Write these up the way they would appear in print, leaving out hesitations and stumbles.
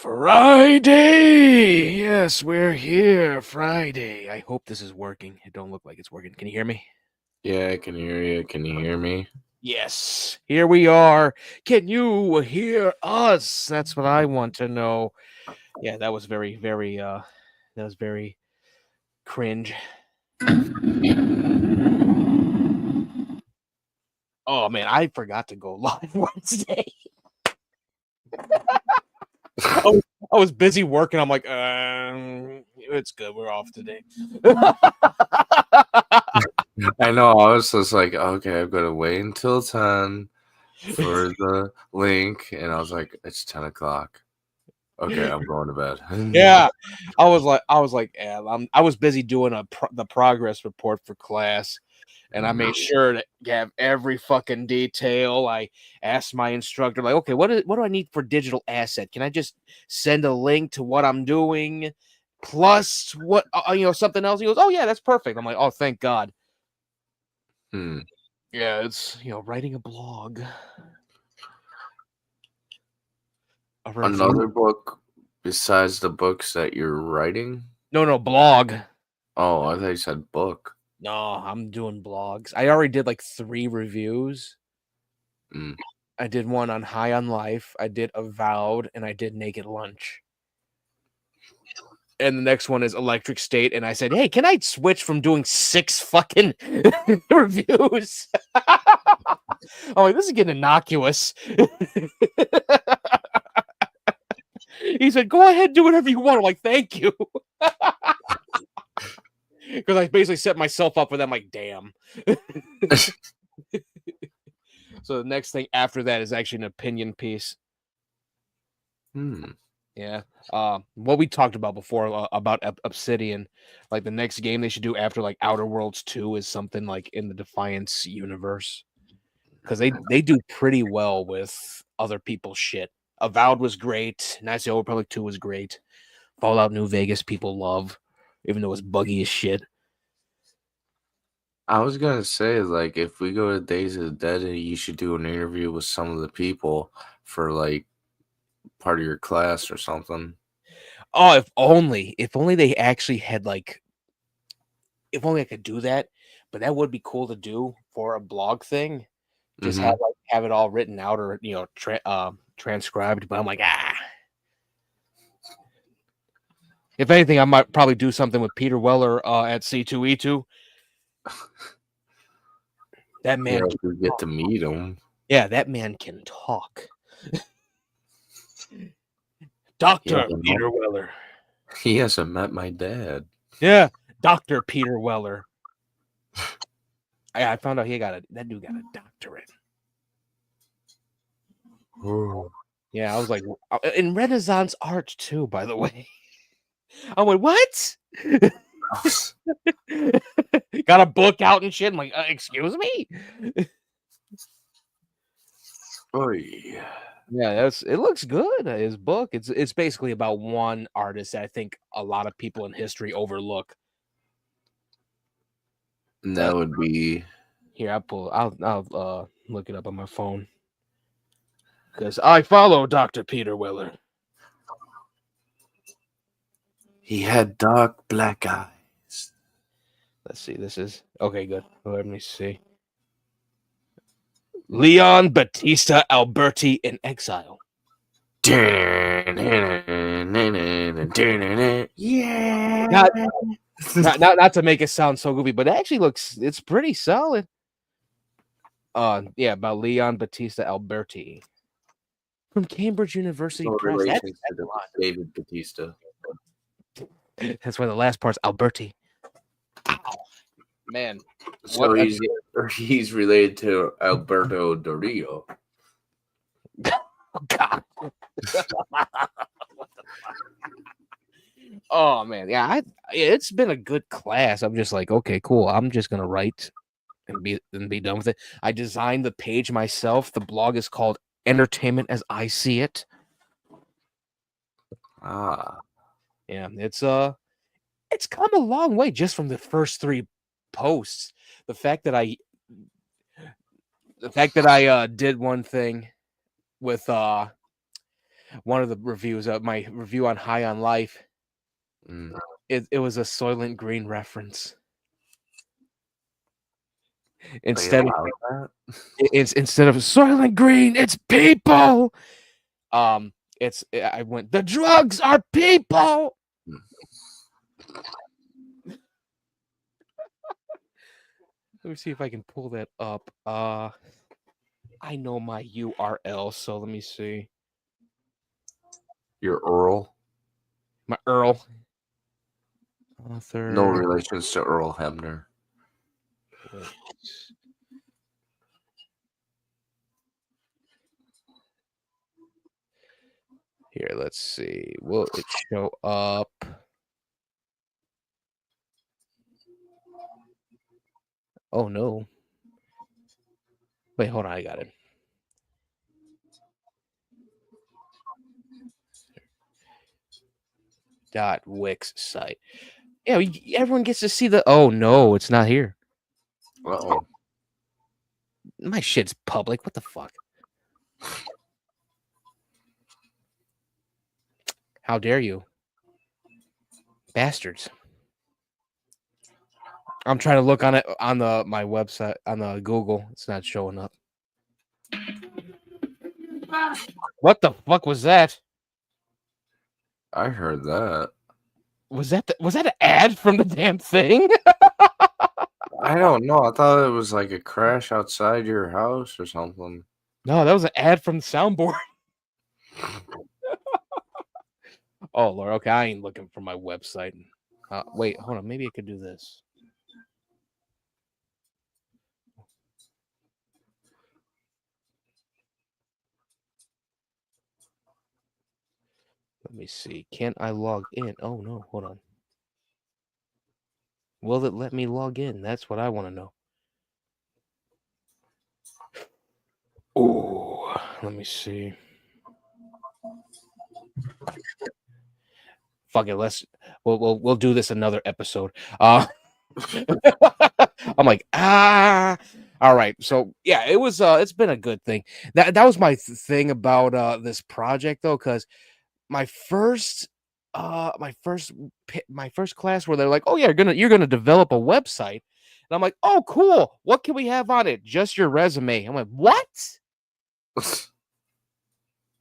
Friday! Yes, we're here. Friday. I hope this is working. It don't look like it's working. Can you hear me? Yeah, I can hear you. Can you hear me? Yes. Here we are. Can you hear us? That's what I want to know. Yeah, that was that was very cringe. Oh man, I forgot to go live Wednesday. I was busy working. I'm like, it's good. We're off today. I know. I was just like, okay, I'm gonna wait until 10 for the link, and I was like, it's 10 o'clock. Okay, I'm going to bed. Yeah, I was like, yeah, I was busy doing the progress report for class, and I made sure to have every fucking detail. I asked my instructor, like, okay, what do I need for digital asset? Can I just send a link to what I'm doing, plus what something else? He goes, oh yeah, that's perfect. I'm like, oh thank God. Yeah, it's writing a blog, a review. Another book besides the books that you're writing? No, blog. Oh, I thought you said book. No, I'm doing blogs. I already did like 3 reviews. I did one on High on Life, I did Avowed, and I did Naked Lunch. And the next one is Electric State, and I said, hey, can I switch from doing 6 fucking reviews? I'm like, this is getting innocuous. He said, go ahead, do whatever you want. I'm like, thank you. Because I basically set myself up for them, like, damn. So the next thing after that is actually an opinion piece. Yeah. What we talked about before about Obsidian, like the next game they should do after like Outer Worlds 2 is something like in the Defiance universe. Because they do pretty well with other people's shit. Avowed was great. Knights of the Old Republic 2 was great. Fallout New Vegas people love, even though it's buggy as shit. I was gonna say, like, if we go to Days of the Dead, you should do an interview with some of the people for like part of your class or something. Oh, if only they actually had like, if only I could do that. But that would be cool to do for a blog thing. Just have it all written out or transcribed. But I'm like, if anything, I might probably do something with Peter Weller at C2E2. That man, Yeah, we get to meet him. Yeah, that man can talk. Dr. Peter Weller. He hasn't met my dad. Yeah, Dr. Peter Weller. I found out that dude got a doctorate. Oh. Yeah, I was like, in Renaissance art too, by the way. I went, what? Got a book out and shit. I'm like, excuse me? Oh yeah, it looks good. His book. It's basically about one artist that I think a lot of people in history overlook. And that would be here. I'll look it up on my phone because I follow Dr. Peter Weller. He had dark black eyes. Let's see. This is okay. Good. Let me see. Leon Battista Alberti in exile. Yeah. Not to make it sound so goofy, but it actually it's pretty solid. Yeah, about Leon Battista Alberti from Cambridge University Press. That's David Battista. That's why the last part's Alberti. Ow. Man. So he's related to Alberto Del Rio. Oh, God. Oh man, yeah, it's been a good class. I'm just like, okay, cool. I'm just gonna write and be done with it. I designed the page myself. The blog is called Entertainment as I See It. Yeah, it's come a long way just from the first 3 posts. The fact that I did one thing with one of the reviews of my review on High on Life. It was a Soylent Green reference. Instead of Soylent Green, it's people. I went, the drugs are people. Let me see if I can pull that up. I know my URL, so let me see. Your Earl? My Earl. Author. No relations to Earl Hebner. Wait. Here, let's see. Will it show up? Oh no. Wait, hold on, I got it. .wix site. Yeah, everyone gets to see the. Oh no, it's not here. Uh-oh. My shit's public. What the fuck? How dare you, bastards! I'm trying to look on it on my website on the Google. It's not showing up. What the fuck was that? I heard that. Was that an ad from the damn thing? I don't know. I thought it was like a crash outside your house or something. No, that was an ad from the soundboard. Oh Lord, okay, I ain't looking for my website. Wait, hold on. Maybe I could do this. Let me see. Can't I log in? Oh no, hold on. Will it let me log in? That's what I want to know. Oh, let me see. Fuck it, we'll do this another episode. I'm like, all right. So yeah, it's been a good thing. That was my thing about this project though, because my first class where they're like, oh yeah, you're gonna develop a website, and I'm like, oh cool, what can we have on it? Just your resume. I'm like, what?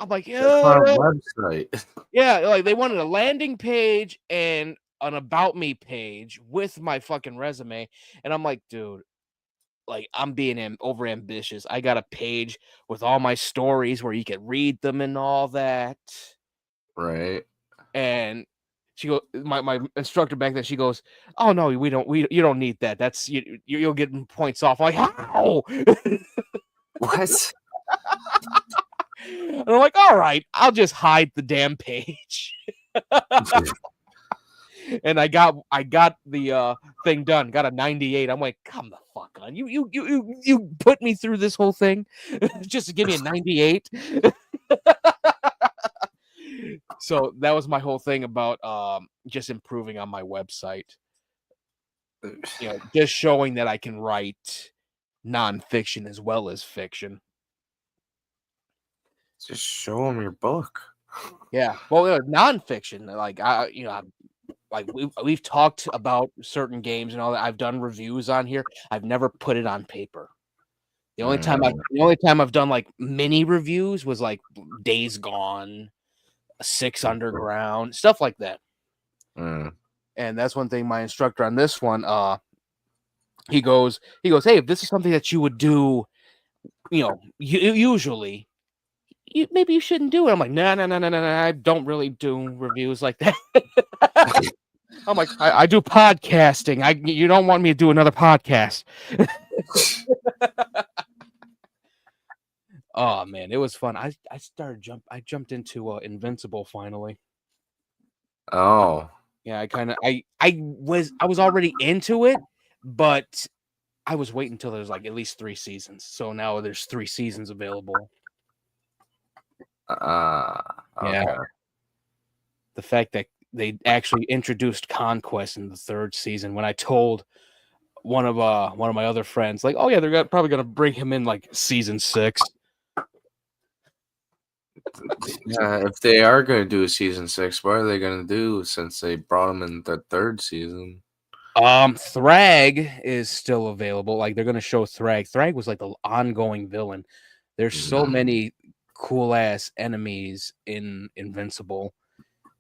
I'm like, That's my website. Yeah, like they wanted a landing page and an about me page with my fucking resume, and I'm like, dude, like I'm being over ambitious. I got a page with all my stories where you can read them and all that. Right. And my instructor back then, she goes, "Oh no, you don't need that. That's you'll get points off." I'm like, how? What? And I'm like, all right, I'll just hide the damn page. And I got the thing done. Got a 98. I'm like, come the fuck on. You put me through this whole thing just to give me a 98. So that was my whole thing about just improving on my website. Just showing that I can write nonfiction as well as fiction. Just show them your book. Yeah, well, nonfiction, like we've talked about certain games and all that. I've done reviews on here. I've never put it on paper. The only time I've done like mini reviews was like Days Gone, 6 Underground, stuff like that. And that's one thing my instructor on this one, he goes, hey, if this is something that you would do, usually, maybe you shouldn't do it. I'm like, no, I don't really do reviews like that. I'm like, I do podcasting. You don't want me to do another podcast. Oh man, it was fun. I jumped into Invincible finally. Oh. Yeah, I was already into it, but I was waiting until there's like at least 3 seasons. So now there's 3 seasons available. Okay. Yeah. The fact that they actually introduced Conquest in the 3rd season, when I told one of my other friends, like, oh yeah, they're probably gonna bring him in like season 6. Yeah, if they are going to do a season 6, what are they going to do since they brought him in the third season? Thrag is still available. Like they're gonna show Thrag. Thrag was like the ongoing villain. There's so many cool ass enemies in Invincible,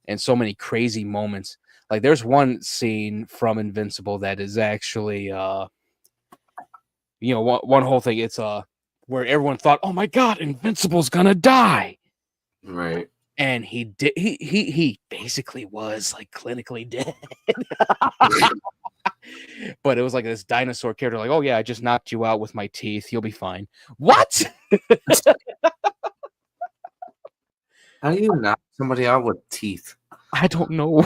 and so many crazy moments. Like there's one scene from Invincible that is actually one whole thing. It's where everyone thought, oh my god, Invincible's gonna die. Right. And he did he basically was like clinically dead. But it was like this dinosaur character, like, oh yeah, I just knocked you out with my teeth. You'll be fine. What? How do you knock somebody out with teeth? I don't know.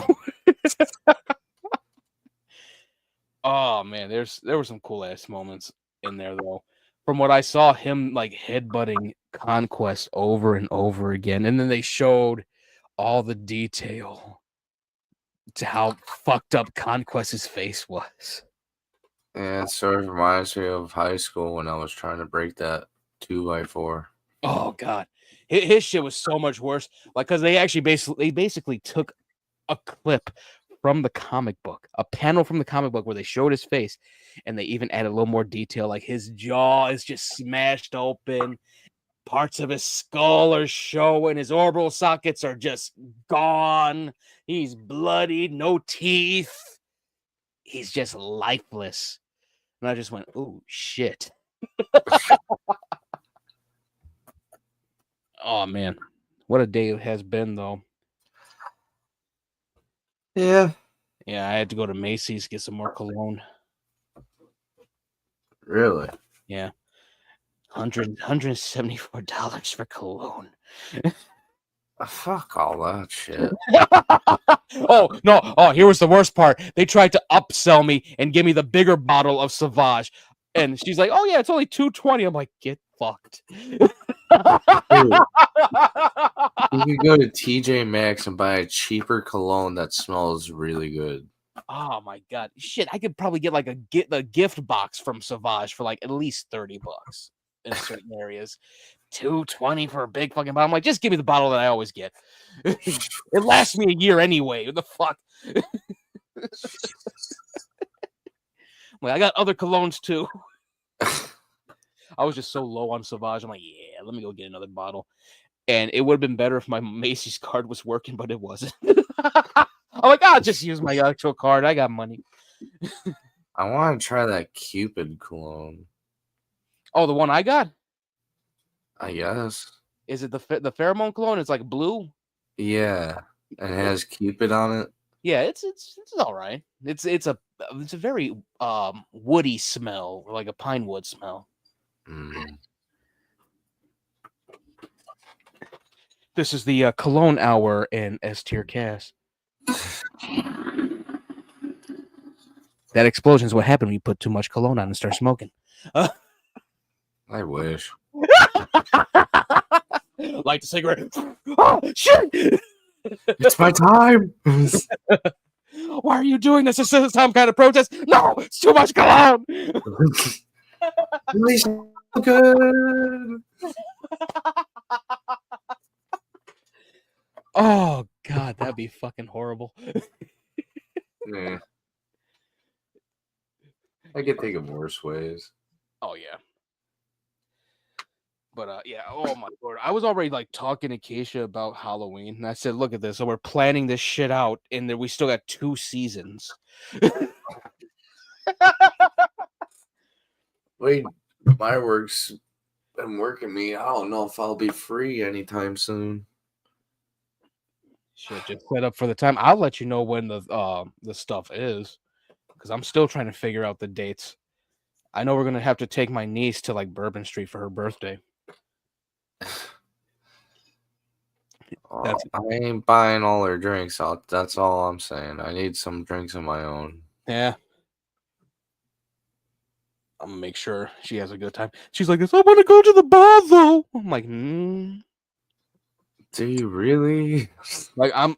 Oh man, there were some cool ass moments in there though. From what I saw, him like headbutting Conquest over and over again, and then they showed all the detail to how fucked up Conquest's face was. Yeah, it sort of reminds me of high school when I was trying to break that 2x4. Oh god, his shit was so much worse. Like, because they basically took a clip from the comic book, a panel from the comic book where they showed his face, and they even added a little more detail. Like his jaw is just smashed open, parts of his skull are showing, his orbital sockets are just gone. He's bloodied, no teeth. He's just lifeless. And I just went, "Ooh, shit." Oh man, what a day it has been, though. Yeah. Yeah, I had to go to Macy's get some more cologne. Really? Yeah, $174 for cologne. Fuck all that shit. Oh no! Oh, here was the worst part. They tried to upsell me and give me the bigger bottle of Sauvage, and she's like, "Oh yeah, it's only $220." I'm like, "Get fucked." Dude, you could go to TJ Maxx and buy a cheaper cologne that smells really good. Oh my god, shit! I could probably get like the gift box from Sauvage for like at least $30 in certain areas. $220 for a big fucking bottle. I'm like, just give me the bottle that I always get. It lasts me a year anyway. What the fuck? Like, I got other colognes too. I was just so low on Sauvage. I'm like, yeah, let me go get another bottle. And it would have been better if my Macy's card was working, but it wasn't. I'm like, I'll just use my actual card. I got money. I want to try that Cupid cologne. Oh, the one I got? I guess. Is it the pheromone cologne? It's like blue. Yeah, and it has Cupid on it. Yeah, it's all right. It's a very woody smell, like a pine wood smell. Mm. This is the cologne hour in S-TierCast. That explosion is what happened when you put too much cologne on and start smoking. I wish. Light the cigarette. Oh, shit! It's my time. Why are you doing this? Is this some kind of protest? No, it's too much cologne. Really so good. Oh god, that'd be fucking horrible. Yeah. I could think of worse ways. Oh yeah. But yeah, oh my lord. I was already like talking to Keisha about Halloween, and I said, look at this. So we're planning this shit out, and then we still got 2 seasons. Wait, my work's been working me. I don't know if I'll be free anytime soon. Shit, just set up for the time. I'll let you know when the stuff is, because I'm still trying to figure out the dates. I know we're gonna have to take my niece to like Bourbon Street for her birthday. I ain't buying all her drinks out. That's all I'm saying. I need some drinks of my own. Yeah. I'm gonna make sure she has a good time. She's like, I want to go to the bar though. I'm like, Do you really? Like I'm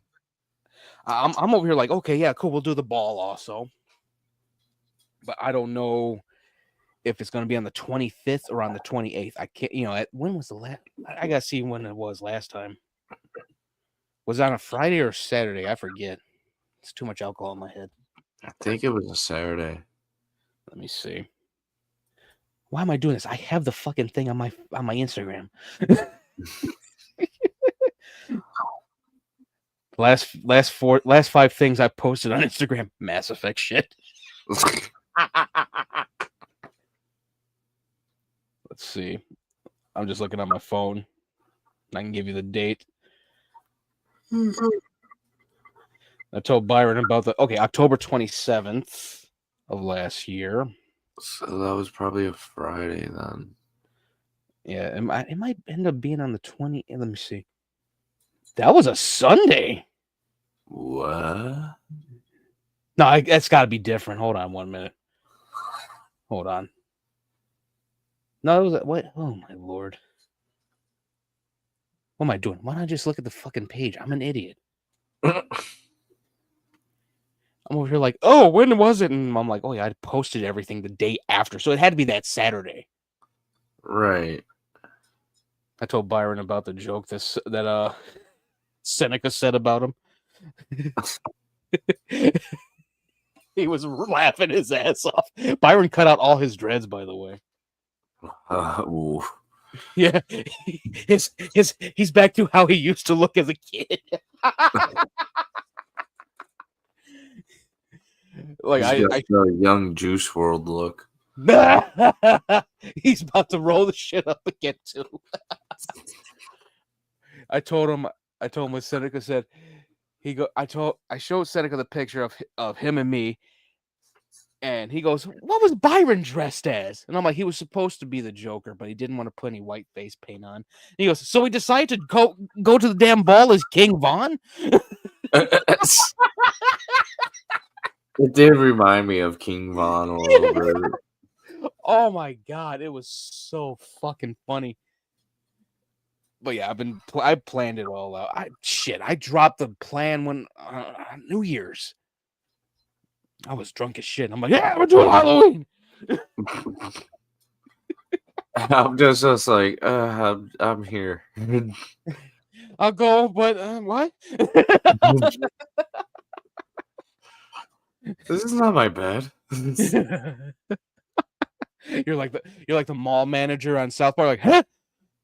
over here like, okay, yeah, cool, we'll do the ball also. But I don't know if it's gonna be on the 25th or on the 28th. I can't, when was the last? I gotta see when it was last time. Was it on a Friday or Saturday? I forget. It's too much alcohol in my head. I think it was a Saturday. Let me see. Why am I doing this? I have the fucking thing on my Instagram. last 5 things I posted on Instagram, Mass Effect shit. Let's see. I'm just looking on my phone. I can give you the date. I told Byron about October 27th of last year. So that was probably a Friday then. Yeah, it might end up being on the 20th. Let me see. That was a Sunday. What? No, that's got to be different. Hold on 1 minute. Hold on. No, it was what? Oh my lord. What am I doing? Why don't I just look at the fucking page? I'm an idiot. I'm over here like, oh, when was it? And I'm like, oh yeah, I posted everything the day after, so it had to be that Saturday. Right. I told Byron about the joke that Seneca said about him. He was laughing his ass off. Byron cut out all his dreads, by the way. Ooh. Yeah, he's back to how he used to look as a kid. Like He's got the young Juice WRLD look. He's about to roll the shit up again too. I told him what Seneca said. I showed Seneca the picture of him and me, and he goes, "What was Byron dressed as?" And I'm like, "He was supposed to be the Joker, but he didn't want to put any white face paint on." And he goes, "So he decided to go to the damn ball as King Von?" It did remind me of King Von a little bit. Oh my god, it was so fucking funny. But yeah, I planned it all out. I dropped the plan when New Year's. I was drunk as shit. I'm like, yeah, we're doing Halloween. I'm just like, I'm here. I'll go, but what? This is not my bed. You're like the mall manager on South Park. Like, huh?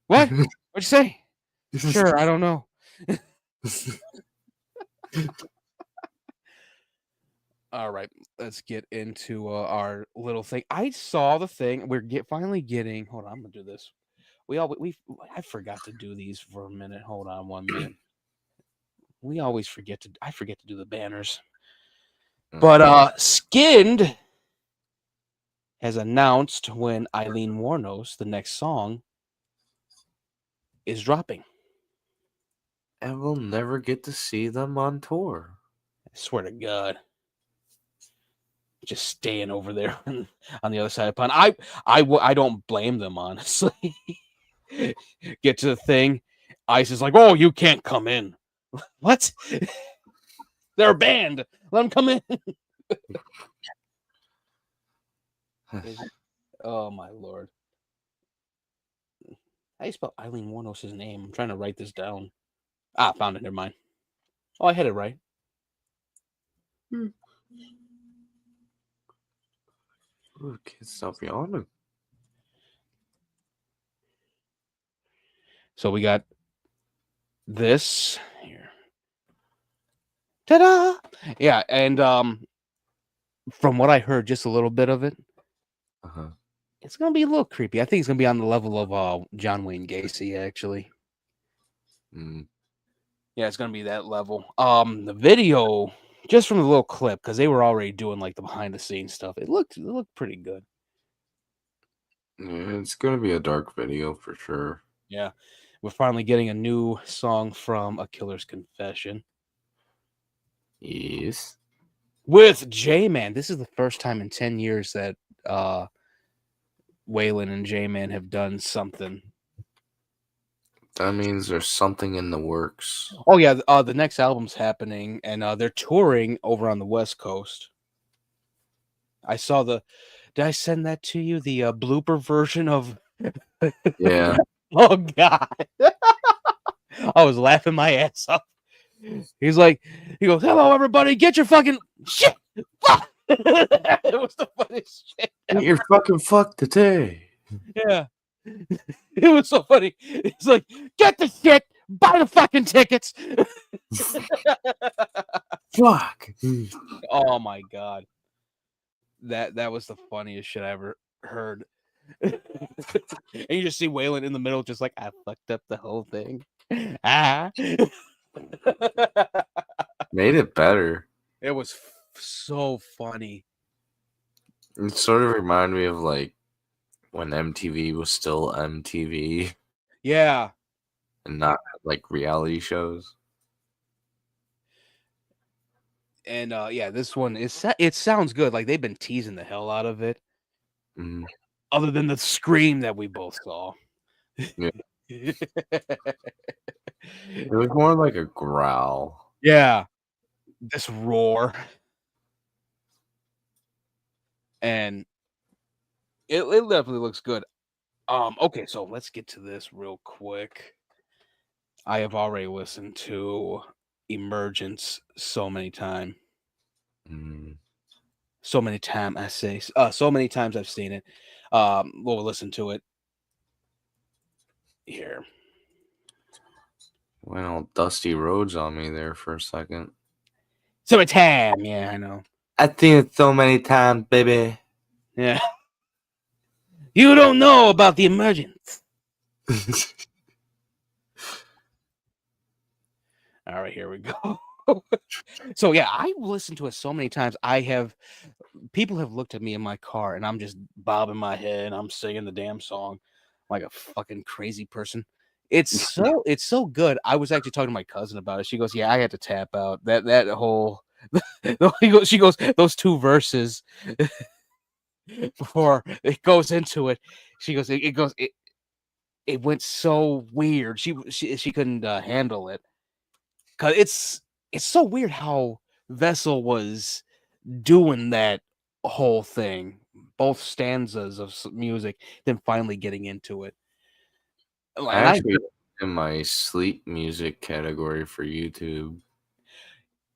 What? What'd you say? Sure, I don't know. All right, let's get into our little thing. I saw the thing. We're finally getting. Hold on, I'm gonna do this. I forgot to do these for a minute. Hold on 1 minute. I forget to do the banners. But Skynd has announced when Eileen Wuornos, the next song, is dropping. And we'll never get to see them on tour. I swear to God. Just staying over there on the other side of the pond. I don't blame them, honestly. Get to the thing. Ice is like, oh, you can't come in. What? They're a band. Let them come in. Oh, my Lord. How do you spell Eileen Wuornos' name? I'm trying to write this down. Found it. Never mind. Oh, I had it right. Ooh, can't stop yawning. So we got this here. Ta-da! Yeah, and from what I heard, just a little bit of it, it's gonna be a little creepy. I think it's gonna be on the level of John Wayne Gacy, actually. Yeah, it's gonna be that level. The video, just from the little clip, because they were already doing like the behind the scenes stuff. It looked pretty good. Yeah, it's gonna be a dark video for sure. Yeah, we're finally getting a new song from A Killer's Confession. Yes. With J-Man. This is the first time in 10 years that Waylon and J-Man have done something. That means there's something in the works. Oh yeah, the next album's happening, and they're touring over on the West Coast. I saw did I send that to you? The blooper version of Yeah. Oh God. I was laughing my ass off. He goes, "Hello, everybody, get your fucking shit." Fuck. It was the funniest shit ever. You're fucking fucked today. Yeah. It was so funny. It's like, get the shit, buy the fucking tickets. Fuck. Oh my god. That was the funniest shit I ever heard. And you just see Waylon in the middle, just like, I fucked up the whole thing. Ah. Made it better. It was so funny. It sort of reminded me of like when MTV was still MTV Yeah. and not like reality shows. And yeah, this one it sounds good. Like they've been teasing the hell out of it. Mm, Other than the scream that we both saw. yeah. It was more like a growl. Yeah. This roar. And it definitely looks good. Okay, so let's get to this real quick. I have already listened to Emergence so many times. Mm. So many times I say so many times I've seen it. We'll listen to it here. Went all Dusty Roads on me there for a second. So many time, yeah, I know. I've seen it so many times, baby. Yeah. You don't know about the Emergence. All right, here we go. So yeah, I listened to it so many times. People have looked at me in my car and I'm just bobbing my head and I'm singing the damn song like a fucking crazy person. It's so good. I was actually talking to my cousin about it. She goes, "Yeah, I had to tap out. That whole she goes, those two verses before it goes into it. She goes, it went so weird. She couldn't handle it. Cause it's so weird how Vessel was doing that whole thing, both stanzas of music, then finally getting into it. And I I actually in my sleep music category for YouTube.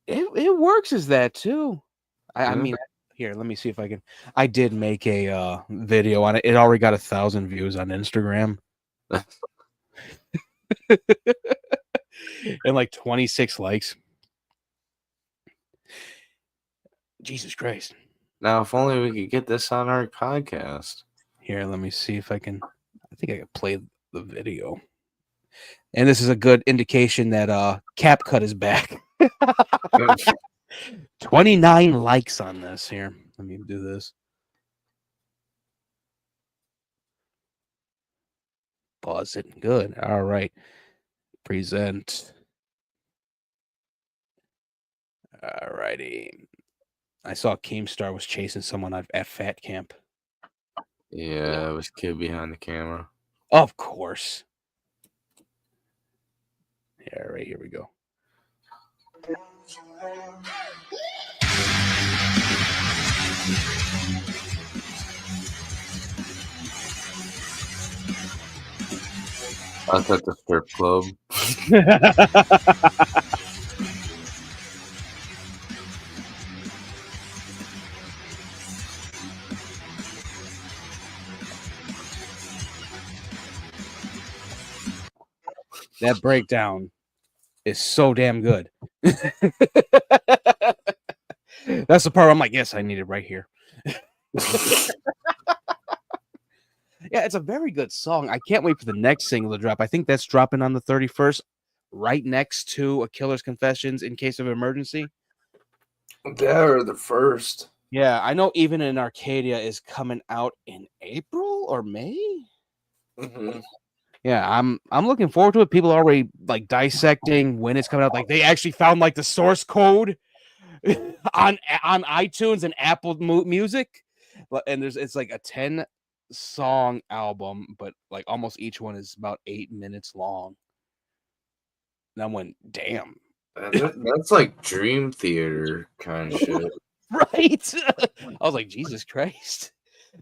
it works as that too. I Yeah. mean, here, let me see if I can. I did make a video on it. It already got 1,000 views on Instagram and like 26 likes. Jesus Christ. Now, if only we could get this on our podcast. Here, let me see if I can. I think I can play the video. And this is a good indication that CapCut is back. 29 likes on this. Here, let me do this. Pause it. Good. All right. Present. All righty. I saw Keemstar was chasing someone at Fat Camp. Yeah, it was kid behind the camera. Of course. Yeah, all right, here we go. I was at the strip club. That breakdown is so damn good. That's the part I'm like, yes, I need it right here. Yeah, it's a very good song. I can't wait for the next single to drop. I think that's dropping on the 31st, right next to A Killer's Confessions in Case of Emergency. They're the first. Yeah, I know Even in Arcadia is coming out in April or May. Mm-hmm. Yeah, I'm looking forward to it. People are already like dissecting when it's coming out. Like they actually found like the source code on iTunes and Apple Music, and it's like a 10-song album, but like almost each one is about 8 minutes long. And I went, damn, That's like Dream Theater kind of shit. right? I was like, Jesus Christ.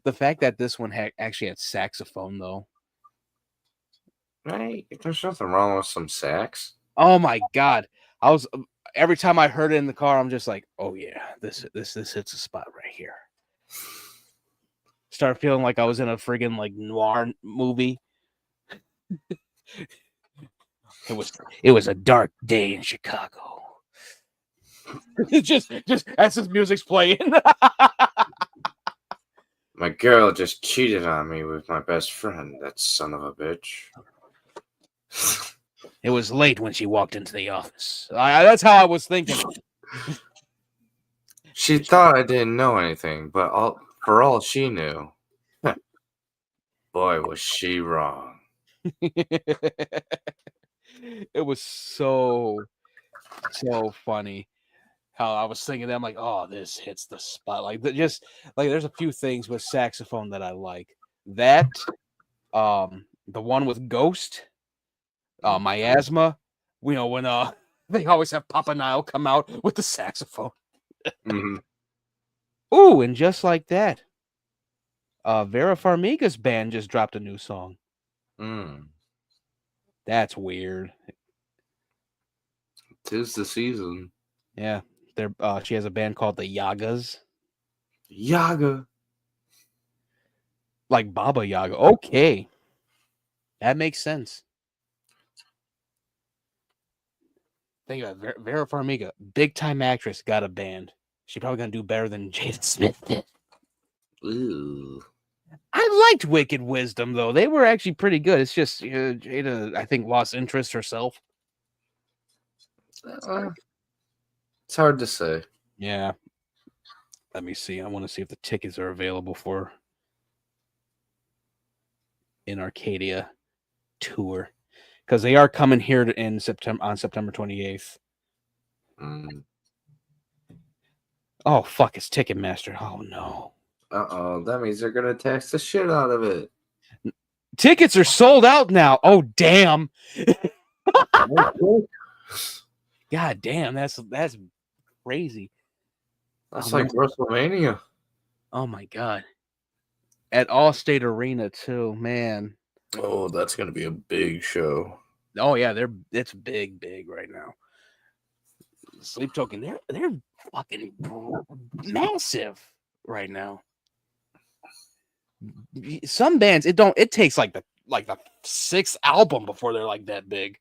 The fact that this one actually had saxophone though. Right? There's nothing wrong with some sax. Oh my God. I was every time I heard it in the car, I'm just like, oh yeah, this hits a spot right here. Start feeling like I was in a friggin' like noir movie. It was a dark day in Chicago. just as his music's playing. My girl just cheated on me with my best friend, that son of a bitch. It was late when she walked into the office. That's how I was thinking. She thought I didn't know anything, but for all she knew, boy, was she wrong. It was so funny how I was thinking that. I'm like, oh, this hits the spot. Like, just like there's a few things with saxophone that I like. That, the one with Ghost, Miasma. You know when they always have Papa Nile come out with the saxophone. Mm-hmm. Ooh, and just like that, Vera Farmiga's band just dropped a new song. That's weird. 'Tis the season. Yeah, she has a band called the Yagas. Yaga. Like Baba Yaga. Okay. That makes sense. Think about it. Vera Farmiga, big time actress, got a band. She's probably gonna do better than Jada Smith did. Ooh. I liked Wicked Wisdom though; they were actually pretty good. It's just Jada, I think, lost interest herself. It's hard to say. Yeah. Let me see. I want to see if the tickets are available for in Arcadia tour, because they are coming here in September on September 28th. Oh fuck! It's Ticketmaster. Oh no. That means they're gonna tax the shit out of it. Tickets are sold out now. Oh damn. God damn, that's crazy. That's like WrestleMania. Oh my god. At Allstate Arena too, man. Oh, that's gonna be a big show. Oh yeah, it's big right now. Sleep Token, they're fucking massive right now. Some bands it takes like the sixth album before they're like that big.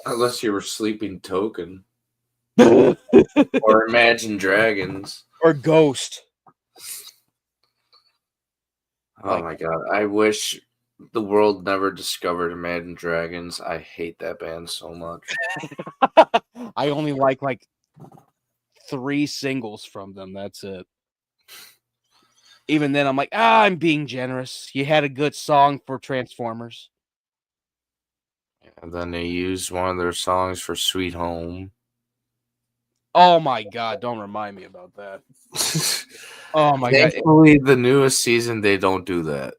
Unless you were Sleeping Token. Or Imagine Dragons. Or Ghost. Oh my god. I wish the world never discovered Imagine Dragons. I hate that band so much. I only like 3 singles from them. That's it. Even then, I'm like, I'm being generous. You had a good song for Transformers. And then they used one of their songs for Sweet Home. Oh my god, don't remind me about that. Oh my god. Thankfully, the newest season, they don't do that.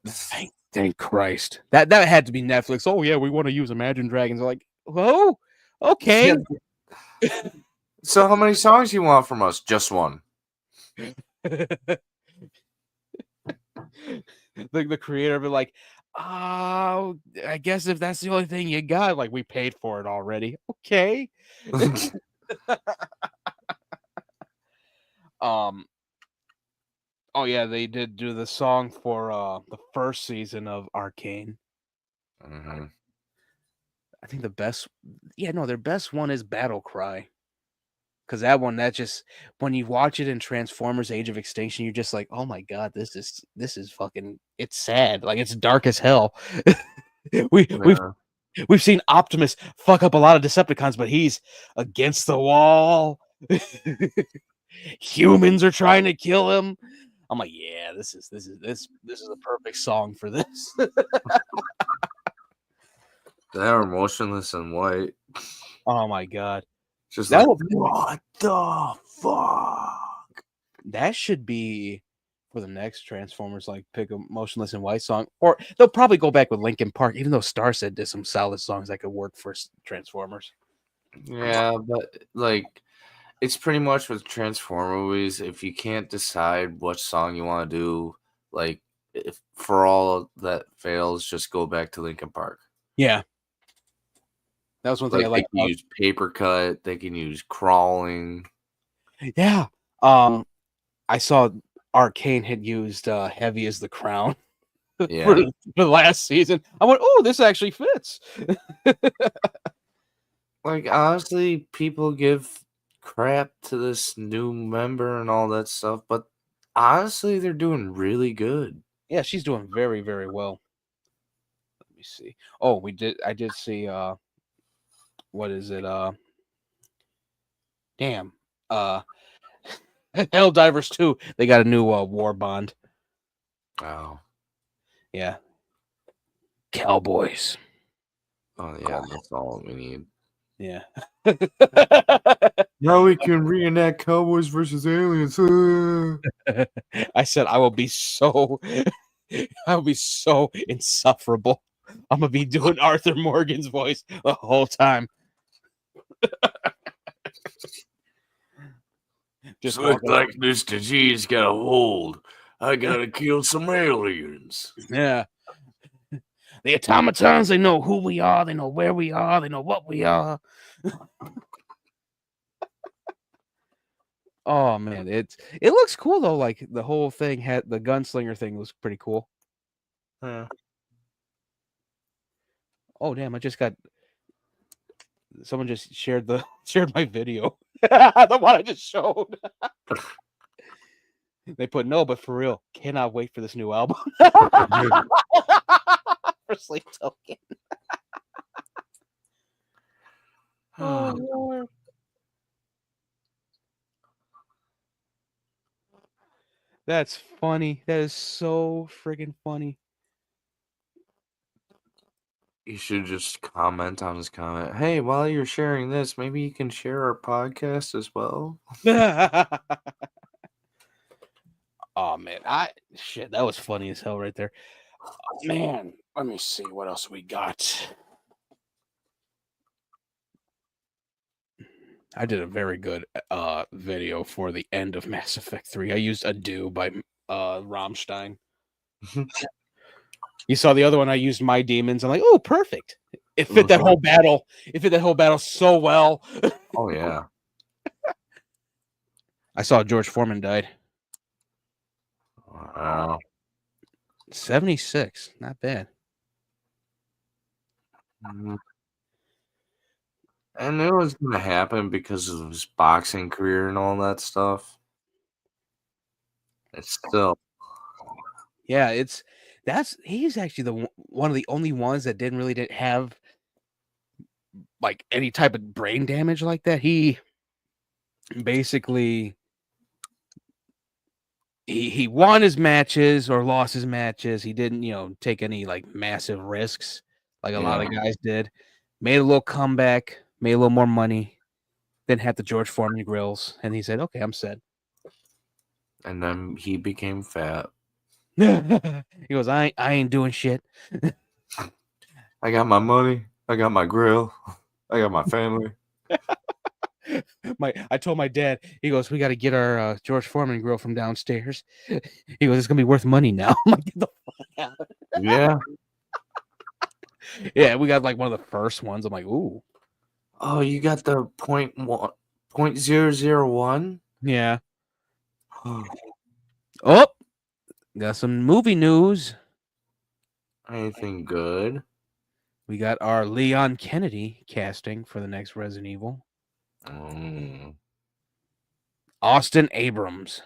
Thank Christ. That had to be Netflix. Oh yeah, we want to use Imagine Dragons. I'm like, oh, okay. Yeah. So how many songs you want from us? Just one. The creator would be like, oh, I guess if that's the only thing you got, like, we paid for it already. Okay. Oh yeah, they did do the song for the first season of Arcane. Mm-hmm. I think their best one is Battle Cry. Because that just when you watch it in Transformers Age of Extinction, you're just like, oh my god, this is fucking, it's sad. Like, it's dark as hell. We've seen Optimus fuck up a lot of Decepticons, but he's against the wall. Humans are trying to kill him. I'm like, yeah, this is a perfect song for this. They are Motionless in White. Oh my god. Just that like, what the fuck? That should be for the next Transformers, like, pick a Motionless in White song. Or they'll probably go back with Linkin Park, even though Starset did some solid songs that could work for Transformers. Yeah, but like, it's pretty much with Transformer movies, if you can't decide what song you want to do, like, if for all that fails, just go back to Linkin Park. Yeah. That was one thing I They liked can use paper cut. They can use crawling. Yeah. I saw Arcane had used Heavy as the Crown for Yeah. the last season. I went, oh, this actually fits. Like, honestly, people give crap to this new member and all that stuff, but honestly, they're doing really good. Yeah, she's doing very, very well. Let me see. Oh, I did see what is it? Damn. Uh Helldivers 2. They got a new war bond. Oh. Yeah. Cowboys. Oh, yeah, that's all we need. Yeah. Now we can reenact Cowboys versus Aliens. I said I will be so insufferable. I'm gonna be doing Arthur Morgan's voice the whole time. Just looks like this disease got a hold. I gotta kill some aliens. Yeah. The automatons, they know who we are, they know where we are, they know what we are. Oh man, it looks cool though. Like the whole thing had the gunslinger thing was pretty cool. Yeah. Oh damn, I just got someone just shared my video. The one I just showed. They put no, but for real, cannot wait for this new album. For Sleep Token. Oh Lord. That's funny. That is so friggin' funny. You should just comment on his comment. Hey, while you're sharing this, maybe you can share our podcast as well. Oh man, shit, that was funny as hell right there. Man, let me see what else we got. I did a very good video for the end of Mass Effect 3. I used Ado by Rammstein. You saw the other one, I used My Demons. I'm like, oh, perfect. It fit that whole battle. It fit that whole battle so well. Oh yeah. I saw George Foreman died. Wow. 76. Not bad. I knew it was gonna happen because of his boxing career and all that stuff. It's still, Yeah, he's actually one of the only ones that didn't have like any type of brain damage like that. He basically he won his matches or lost his matches. He didn't, take any like massive risks like a lot of guys did. Made a little comeback, made a little more money, then had the George Foreman grills, and he said, "Okay, I'm set." and then he became fat. He goes, I ain't doing shit. I got my money. I got my grill. I got my family. I told my dad, he goes, we got to get our George Foreman grill from downstairs. He goes, it's gonna be worth money now. I'm like, get the fuck out. Yeah. Yeah, we got like one of the first ones. I'm like, ooh. Oh, you got the 0.001? Yeah. Oh, got some movie news. Anything good? We got our Leon Kennedy casting for the next Resident Evil. Austin Abrams.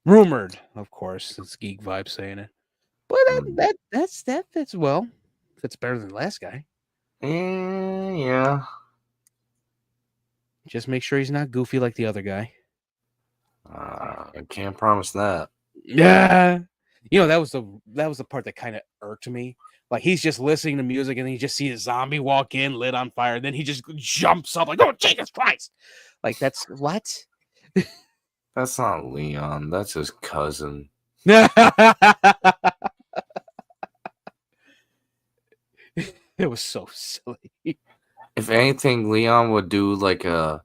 Rumored, of course. It's Geek Vibe saying it. But that fits well. Fits better than the last guy. Yeah. Just make sure he's not goofy like the other guy. I can't promise that. Yeah. That was the part that kind of irked me. Like he's just listening to music and then he just sees a zombie walk in, lit on fire, and then he just jumps up like, oh Jesus Christ. Like that's what? That's not Leon. That's his cousin. It was so silly. If anything, Leon would do like a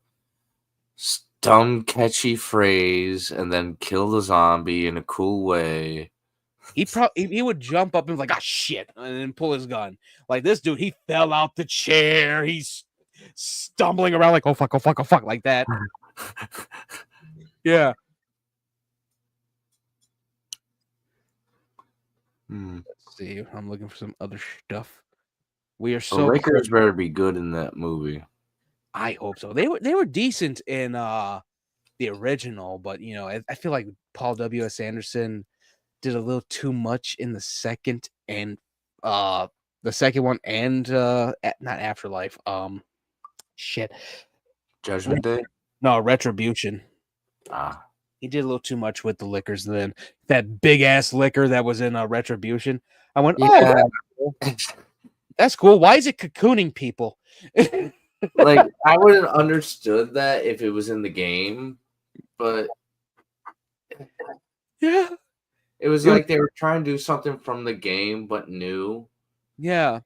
dumb, catchy phrase and then kill the zombie in a cool way. He would jump up and be like, ah, shit, and then pull his gun. Like this dude, he fell out the chair. He's stumbling around like, oh fuck, like that. Yeah. Let's see. I'm looking for some other stuff. We are The so Lakers better be good in that movie. I hope so. They were decent in the original, but you know, I feel like Paul W.S. Anderson did a little too much in the second one and not Afterlife. Shit. Judgment Day? No, Retribution. Ah. He did a little too much with the liquors then. That big ass liquor that was in Retribution. I went, Yeah. oh, that's cool. Why is it cocooning people? Like, I would have understood that if it was in the game, but yeah. it was like they were trying to do something from the game, but new. Yeah.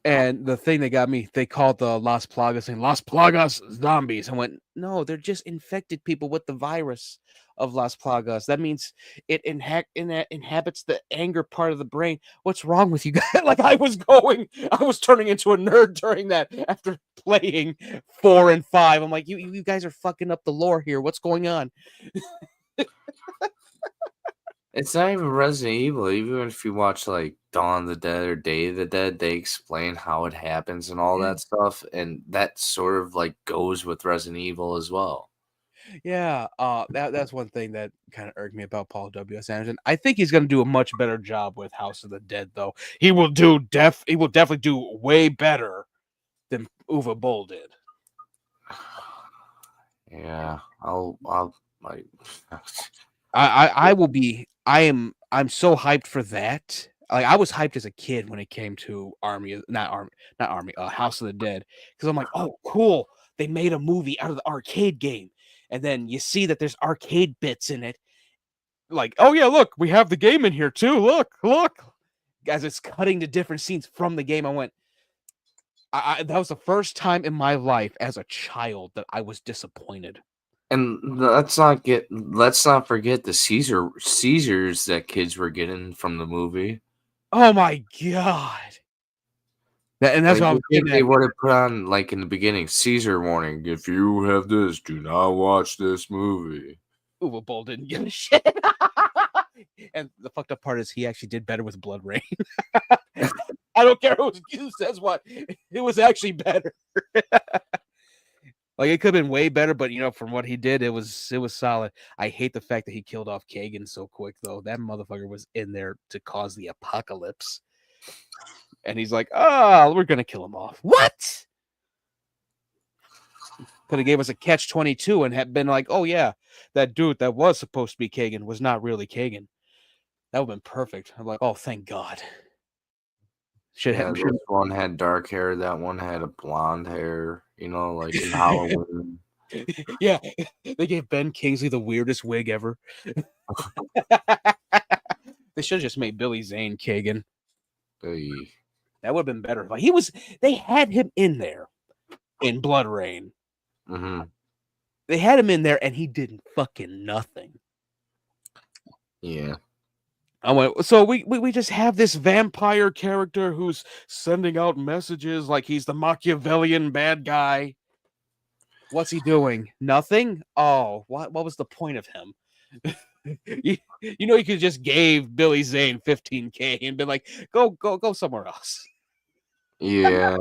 And the thing that got me, they called the Las Plagas thing Las Plagas zombies. I went, no, they're just infected people with the virus of Las Plagas. That means it inhabits the anger part of the brain. What's wrong with you guys? Like I was turning into a nerd during that after playing 4 and 5. I'm like, you guys are fucking up the lore here. What's going on? It's not even Resident Evil. Even if you watch like Dawn of the Dead or Day of the Dead, they explain how it happens and all that stuff, and that sort of like goes with Resident Evil as well. Yeah, that's one thing that kind of irked me about Paul W.S. Anderson. I think he's going to do a much better job with House of the Dead, though. He will definitely do way better than Uwe Boll did. Yeah, I'll like. I'm so hyped for that. Like I was hyped as a kid when it came to House of the Dead, because I'm like, oh, cool, they made a movie out of the arcade game, and then you see that there's arcade bits in it. Like, oh yeah, look, we have the game in here too. Look, guys, it's cutting to different scenes from the game. I went, that was the first time in my life as a child that I was disappointed. And let's not forget the seizures that kids were getting from the movie. Oh my god! And that's what I was getting they would have put on like in the beginning, Caesar warning. If you have this, do not watch this movie. Uwe Boll didn't give a shit. And the fucked up part is he actually did better with Blood Rain. I don't care who says what. It was actually better. Like it could have been way better, but you know, from what he did, it was solid. I hate the fact that he killed off Kagan so quick, though. That motherfucker was in there to cause the apocalypse. And he's like, oh, we're gonna kill him off. What? Could have gave us a catch-22 and had been like, oh yeah, that dude that was supposed to be Kagan was not really Kagan. That would have been perfect. I'm like, oh, thank God. This one had dark hair. That one had a blonde hair. You know, like in Halloween. Yeah, they gave Ben Kingsley the weirdest wig ever. They should have just made Billy Zane Kagan. Hey. That would have been better. Like they had him in there in Blood Rain. Mm-hmm. They had him in there, and he did fucking nothing. Yeah. I went, so we just have this vampire character who's sending out messages like he's the Machiavellian bad guy. What's he doing? Nothing? Oh, what was the point of him? you know, you could just gave Billy Zane $15,000 and been like, go somewhere else. Yeah.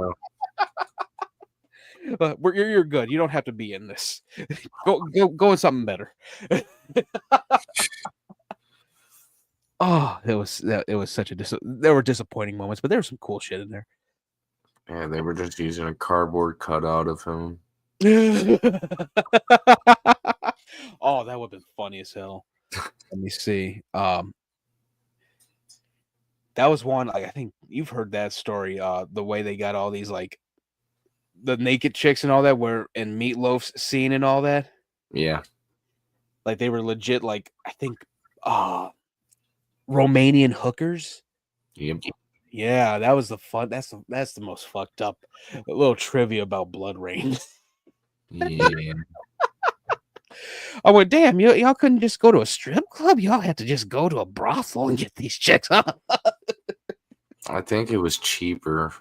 You're good. You don't have to be in this. Go in something better. Oh, it was such a there were disappointing moments, but there was some cool shit in there. Yeah, they were just using a cardboard cutout of him. Oh, that would have been funny as hell. Let me see. That was one. I think you've heard that story. The way they got all these like the naked chicks and all that were in Meatloaf's scene and all that. Yeah, like they were legit. Like I think, Romanian hookers. Yep. Yeah, that was the fun. That's the most fucked up little trivia about Blood Rain. Yeah. I went, damn, y'all couldn't just go to a strip club. Y'all had to just go to a brothel and get these chicks. Huh? I think it was cheaper.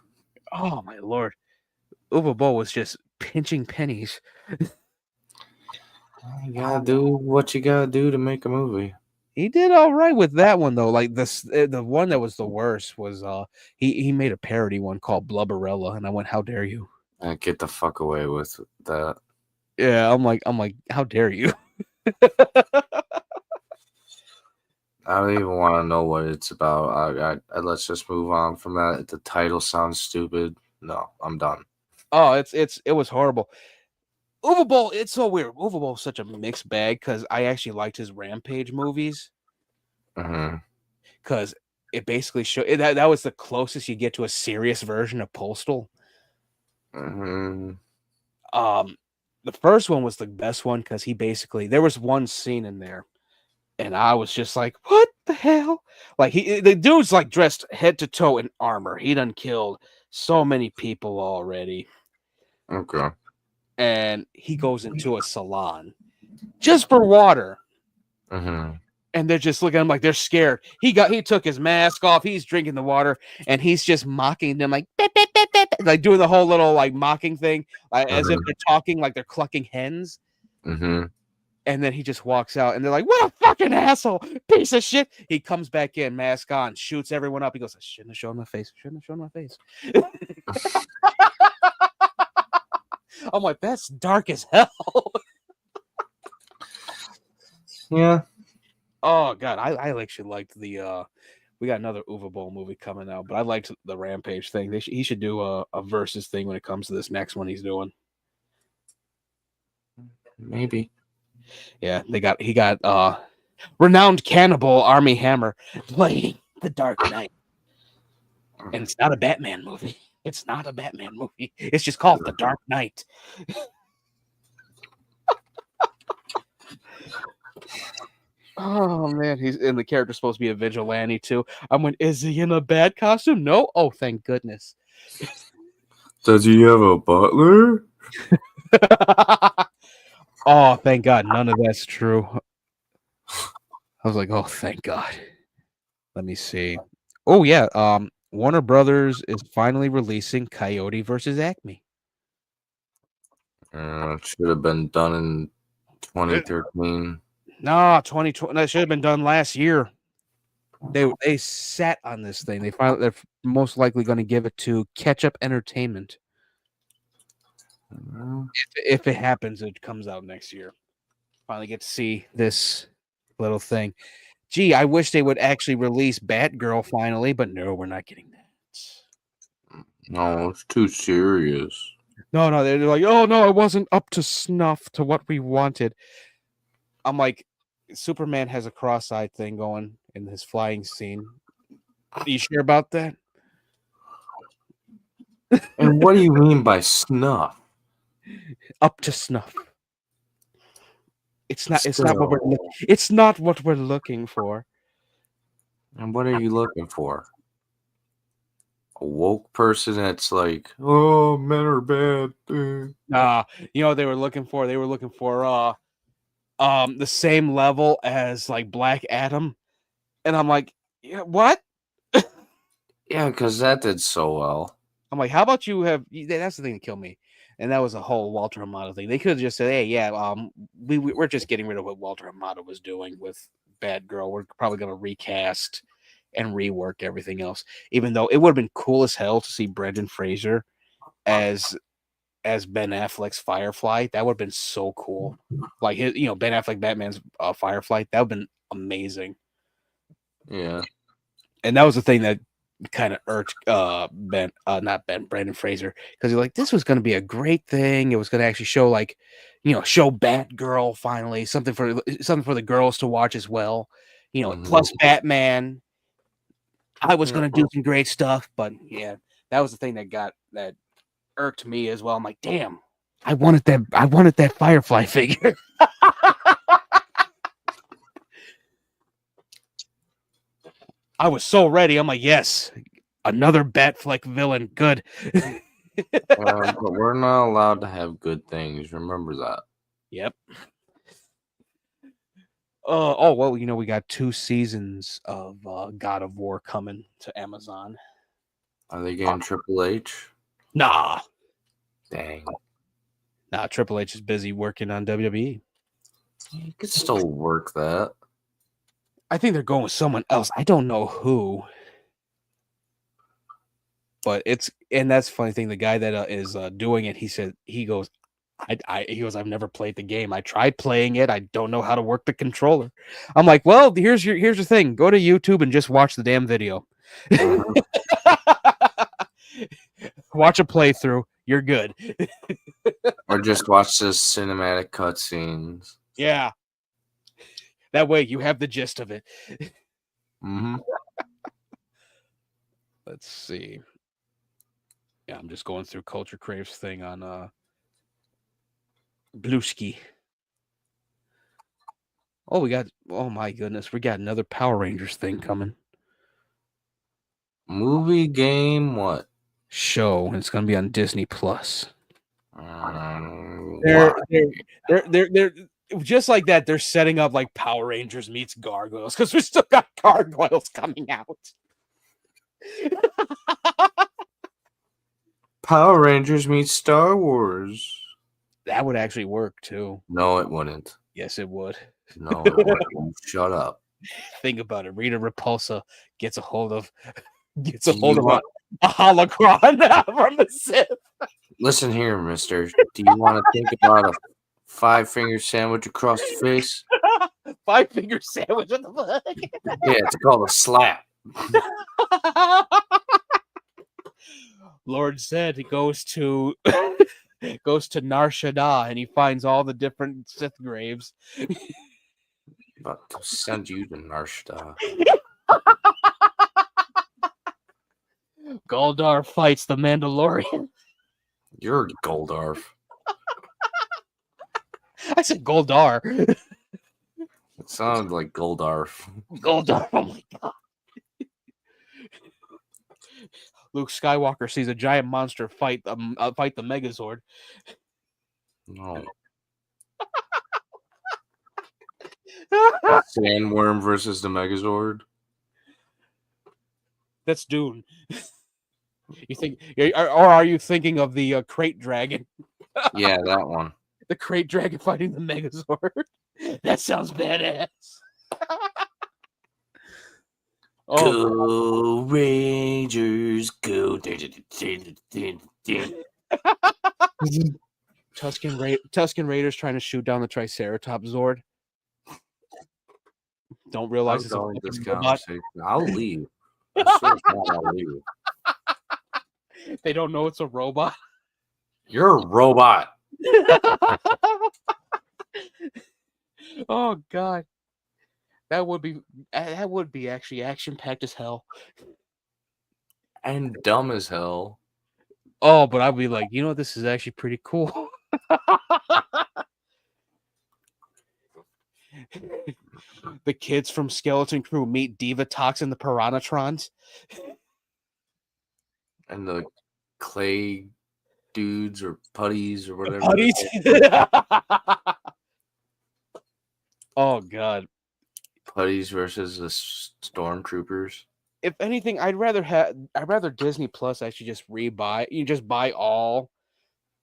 Oh my lord, Uwe Boll was just pinching pennies. You gotta do what you gotta do to make a movie. He did all right with that one though. Like the one that was the worst was he made a parody one called Blubberella, and I went, how dare you? Get the fuck away with that. Yeah, I'm like, how dare you? I don't even want to know what it's about. I let's just move on from that. The title sounds stupid. No, I'm done. Oh, it was horrible. Uwe Boll, it's so weird. Uwe Boll is such a mixed bag because I actually liked his Rampage movies because it basically showed that was the closest you get to a serious version of Postal. The first one was the best one because there was one scene in there, and I was just like, what the hell? Like the dude's like dressed head to toe in armor. He done killed so many people already. Okay. And he goes into a salon just for water. And they're just looking at him like they're scared. He took his mask off. He's drinking the water, and he's just mocking them like, beep, beep, beep, beep, like doing the whole little like mocking thing, like as if they're talking like they're clucking hens. And then he just walks out, and they're like, what a fucking asshole, piece of shit. He comes back in, mask on, shoots everyone up. He goes, I shouldn't have shown my face. I'm like, that's dark as hell. Yeah. Oh god, I actually liked the we got another Uwe Boll movie coming out, but I liked the Rampage thing. He should do a versus thing when it comes to this next one he's doing. Maybe. Yeah, he got renowned cannibal Army Hammer playing the Dark Knight. And it's not a Batman movie. It's not a Batman movie. It's just called The Dark Knight. Oh man, the character's supposed to be a vigilante too. I went, is he in a bad costume? No. Oh, thank goodness. Does he have a butler? Oh, thank God, none of that's true. I was like, oh, thank God. Let me see. Oh yeah, Warner Brothers is finally releasing Coyote versus Acme. It should have been done in 2013. No, 2020. That should have been done last year. They sat on this thing. They're most likely going to give it to Ketchup Entertainment. If it happens, it comes out next year. Finally get to see this little thing. Gee, I wish they would actually release Batgirl finally, but no, we're not getting that. No, it's too serious. No, they're like, oh no, it wasn't up to snuff to what we wanted. I'm like, Superman has a cross-eyed thing going in his flying scene. Are you sure about that? And what do you mean by snuff? Up to snuff. It's not what we're looking for. And what are you looking for? A woke person that's like, oh, men are bad. Nah, they were looking for the same level as like Black Adam. And I'm like, yeah, what? Yeah, because that did so well. I'm like, how about you have that's the thing that killed me. And that was a whole Walter Amato thing. They could have just said, hey, yeah, we're just getting rid of what Walter Amato was doing with Batgirl. We're probably going to recast and rework everything else. Even though it would have been cool as hell to see Brendan Fraser as Ben Affleck's Firefly. That would have been so cool. Like Ben Affleck Batman's Firefly. That would have been amazing. Yeah. And that was the thing that kind of irked Brendan Fraser, because he's like, this was going to be a great thing. It was going to actually show show Batgirl finally, something for the girls to watch as well. Plus Batman. I was going to do some great stuff, but yeah, that was the thing that irked me as well. I'm like, damn, I wanted that Firefly figure. I was so ready. I'm like, yes, another Batfleck villain. Good. But we're not allowed to have good things. Remember that. Yep. Oh well, we got 2 seasons of God of War coming to Amazon. Are they getting Triple H? Nah, Dang. Triple H is busy working on WWE. You could still work that. I think they're going with someone else. I don't know who. But that's the funny thing. The guy that is doing it, he goes, I've never played the game. I tried playing it. I don't know how to work the controller. I'm like, well, here's your thing. Go to YouTube and just watch the damn video. Mhm. Watch a playthrough. You're good. Or just watch the cinematic cutscenes. Yeah. That way you have the gist of it. Mm-hmm. Let's see. Yeah, I'm just going through Culture Crave's thing on Blueski. Oh my goodness, we got another Power Rangers thing coming. Movie, game, what? Show, and it's gonna be on Disney Plus. Why? They're just like that. They're setting up like Power Rangers meets Gargoyles because we still got Gargoyles coming out. Power Rangers meets Star Wars. That would actually work too. No, it wouldn't. Yes, it would. No, it wouldn't. Shut up. Think about it. Rita Repulsa gets a hold of a holocron from the Sith. Listen here, mister. Do you want to think about a 5-finger sandwich across the face? 5-finger sandwich. What the fuck? Yeah, it's called a slap. Lord Zed goes to Nar Shaddaa and he finds all the different Sith graves. About to send you to Narshda. Goldar fights the Mandalorian. You're Goldarf. I said Goldar. It sounded like Goldarf. Goldar. Oh my god. Luke Skywalker sees a giant monster fight the Megazord. No. Sandworm versus the Megazord. That's Dune. You think, or are you thinking of the crate dragon? Yeah, that one. The crate dragon fighting the Megazord. That sounds badass. Go Rangers, go! Tusken Raiders trying to shoot down the Triceratops Zord. Don't realize it's a this robot. conversation. I'll leave. I swear to God, I'll leave. They don't know it's a robot. You're a robot. Oh god, that would be actually action packed as hell. And dumb as hell. Oh, but I'd be like, this is actually pretty cool. The kids from Skeleton Crew meet Divatox and the Piranatrons. And the clay dudes or putties or whatever. Putties? Oh god. Putties versus the stormtroopers. If anything, I'd rather Disney Plus actually just buy all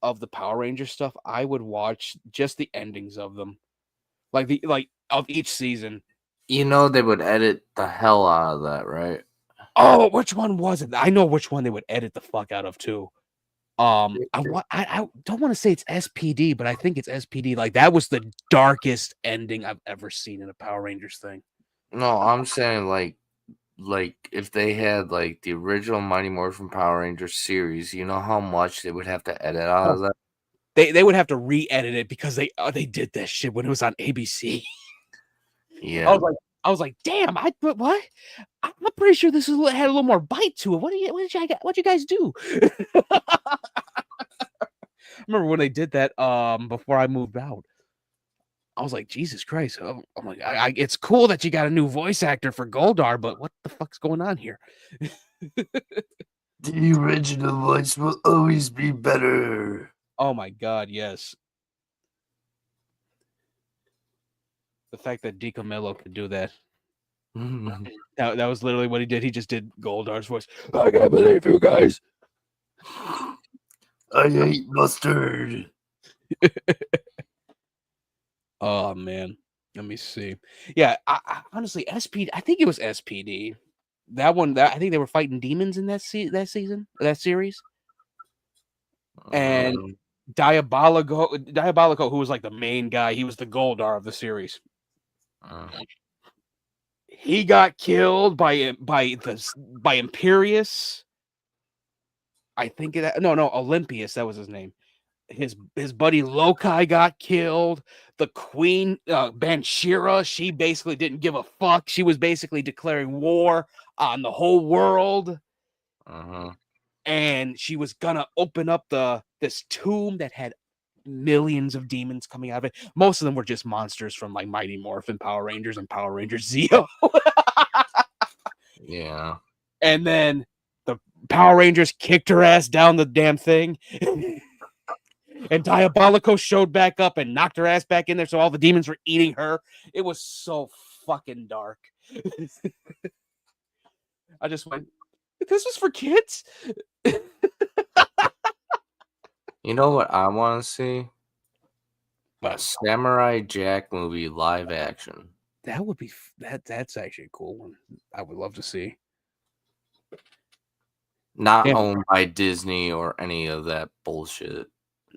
of the Power Ranger stuff. I would watch just the endings of them. Like of each season. They would edit the hell out of that, right? Oh, which one was it? I know which one they would edit the fuck out of too. I don't want to say it's SPD, but I think it's SPD. Like that was the darkest ending I've ever seen in a Power Rangers thing. No, I'm saying like if they had like the original Mighty Morphin Power Rangers series, you know how much they would have to edit out of that? They would have to re-edit it because they did that shit when it was on ABC. Yeah. I was like, damn, what? I'm pretty sure this had a little more bite to it. What did you guys do? I remember when they did that before I moved out. I was like, Jesus Christ. I'm like, it's cool that you got a new voice actor for Goldar, but what the fuck's going on here? The original voice will always be better. Oh my god, yes. The fact that DiCamillo could do that. That was literally what he did. He just did Goldar's voice. I can't believe you guys. I hate mustard. Oh man, let me see. Yeah, I honestly, SPD. I think it was SPD. That one. I think they were fighting demons in that season, that series. And Diabolico, who was like the main guy, he was the Goldar of the series. He got killed by Imperius. I think Olympius. That was his name. His buddy Loki got killed. The queen Banshira, she basically didn't give a fuck. She was basically declaring war on the whole world. And she was gonna open up this tomb that had millions of demons coming out of it. Most of them were just monsters from like Mighty Morphin Power Rangers and Power Rangers Zeo. Yeah. And then the Power Rangers kicked her ass down the damn thing. And Diabolico showed back up and knocked her ass back in there, so all the demons were eating her. It was so fucking dark. I just went, this was for kids? You know what I want to see? What? A Samurai Jack movie live action. That would be that's actually a cool one. I would love to see. Not owned by Disney or any of that bullshit.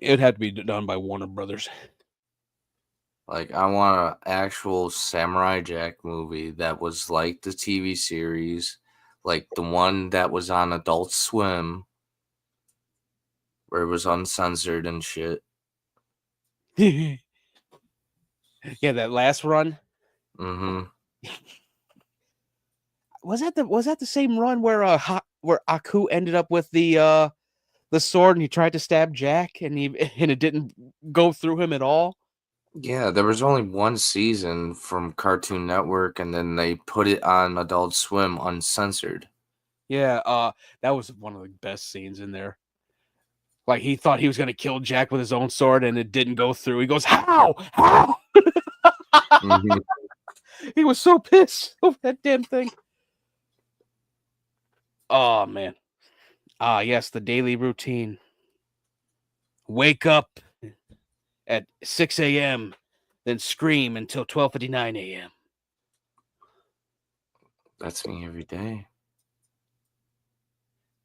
It had to be done by Warner Brothers. Like, I want an actual Samurai Jack movie that was like the TV series, like the one that was on Adult Swim, where it was uncensored and shit. Yeah, that last run. Was that the same run where Aku ended up with the sword and he tried to stab Jack and it didn't go through him at all? Yeah, there was only one season from Cartoon Network, and then they put it on Adult Swim uncensored. Yeah, that was one of the best scenes in there. Like, he thought he was going to kill Jack with his own sword, and it didn't go through. He goes, how? He was so pissed over that damn thing. Oh, man. Yes, the daily routine. Wake up at 6 a.m., then scream until 12:59 a.m. That's me every day.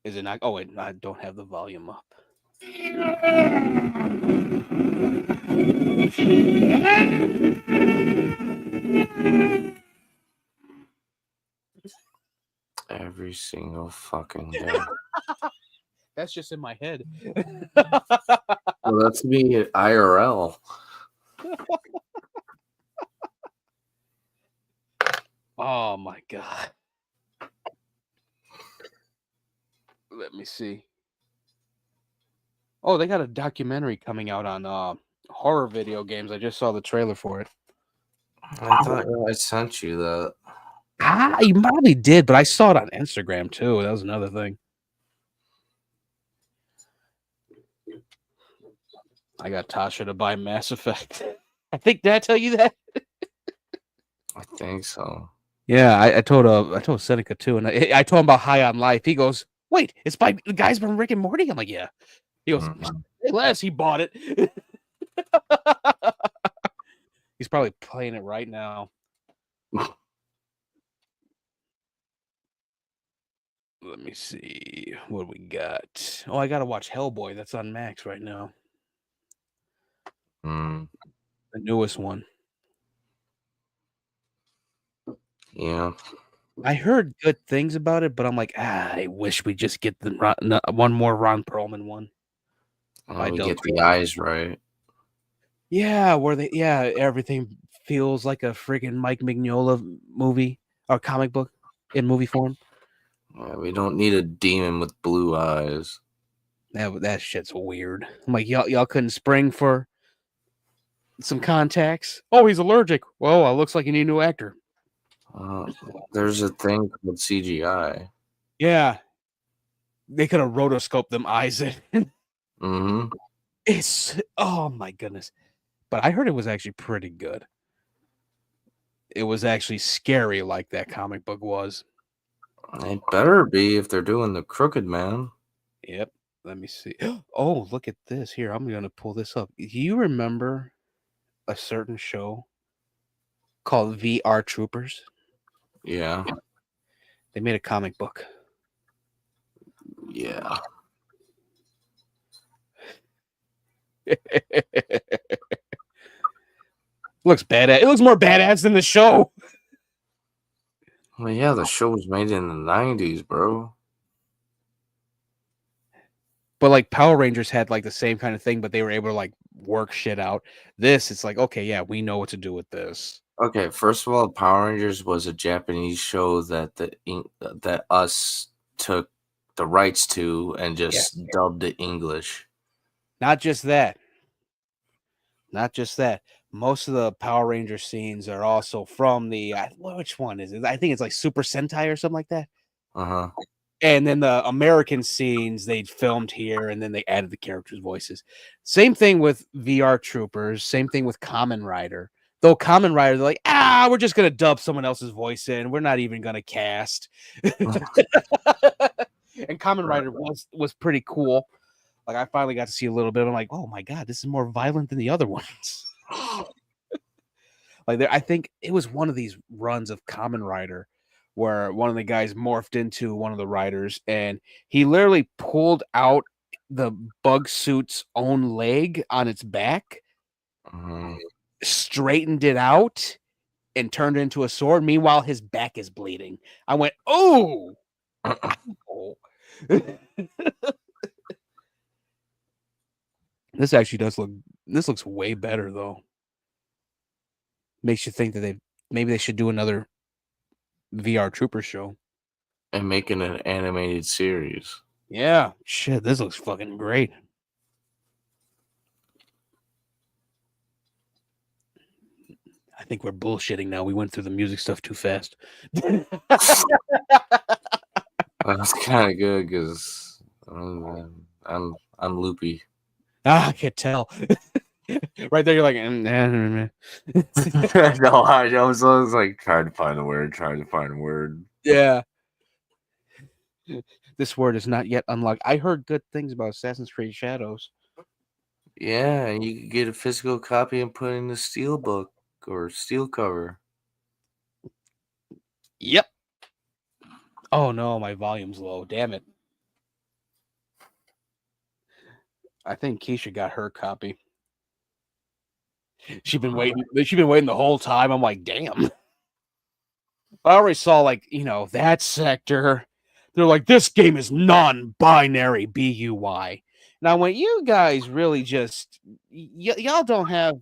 Is it not? Oh, wait, I don't have the volume up. Every single fucking day. That's just in my head. Well, that's me at IRL. Oh my god. Let me see. Oh, they got a documentary coming out on horror video games. I just saw the trailer for it. I thought I sent you that. You probably did, but I saw it on Instagram too. That was another thing. I got Tasha to buy Mass Effect. I think, did I tell you that? I think so. Yeah, I told Seneca too, and I told him about High on Life. He goes, "Wait, it's by the guys from Rick and Morty." I'm like, "Yeah." He goes, "Hey, Les, he bought it." He's probably playing it right now. Let me see what we got. Oh, I gotta watch Hellboy. That's on Max right now. The newest one. Yeah. I heard good things about it, but I'm like, I wish we just get one more Ron Perlman one. We get the eyes right. Yeah, everything feels like a friggin' Mike Mignola movie or comic book in movie form. Yeah, we don't need a demon with blue eyes. That shit's weird. I'm like, y'all couldn't spring for some contacts. Oh, he's allergic. Well, it looks like you need a new actor. There's a thing called CGI. Yeah, they could have rotoscoped them eyes in. It's, oh my goodness. But I heard it was actually pretty good. it was actually scary like that comic book was. It better be if they're doing the Crooked Man. Yep. Let me see. Oh, look at this. Here, I'm going to pull this up. Do you remember a certain show called VR Troopers? Yeah. They made a comic book. Yeah. Looks badass. It looks more badass than the show. Well, yeah, the show was made in the 90s, bro. But like Power Rangers had like the same kind of thing, but they were able to like work shit out. This, it's like, okay, yeah, we know what to do with this. Okay, first of all, Power Rangers was a Japanese show that that us took the rights to and just dubbed it English. Not just that. Not just that. Most of the Power Ranger scenes are also from the which one is it? I think it's like Super Sentai or something like that. Uh-huh. And then the American scenes they filmed here, and then they added the characters' voices. Same thing with VR Troopers. Same thing with Kamen Rider. Though Kamen Rider, they're like, we're just gonna dub someone else's voice in. We're not even gonna cast. And Kamen Rider was pretty cool. Like I finally got to see a little bit. I'm like, oh my god, this is more violent than the other ones. Like I think it was one of these runs of Kamen Rider where one of the guys morphed into one of the riders, and he literally pulled out the bug suit's own leg on its back, straightened it out, and turned it into a sword. Meanwhile, his back is bleeding. I went, oh. This actually does look. This looks way better though. Makes you think that maybe they should do another VR Trooper show and making an animated series. Yeah, shit, this looks fucking great. I think we're bullshitting now. We went through the music stuff too fast. That's kind of good because I'm loopy. I can tell. Right there, you're like, no, I was like trying to find a word. Yeah. This word is not yet unlocked. I heard good things about Assassin's Creed Shadows. Yeah, and you could get a physical copy and put in the steel book or steel cover. Yep. Oh no, my volume's low. Damn it. I think Keisha got her copy. She's been waiting the whole time. I'm like, damn. I already saw that sector. They're like, this game is non-binary BUY. And I went, you guys really just y'all don't have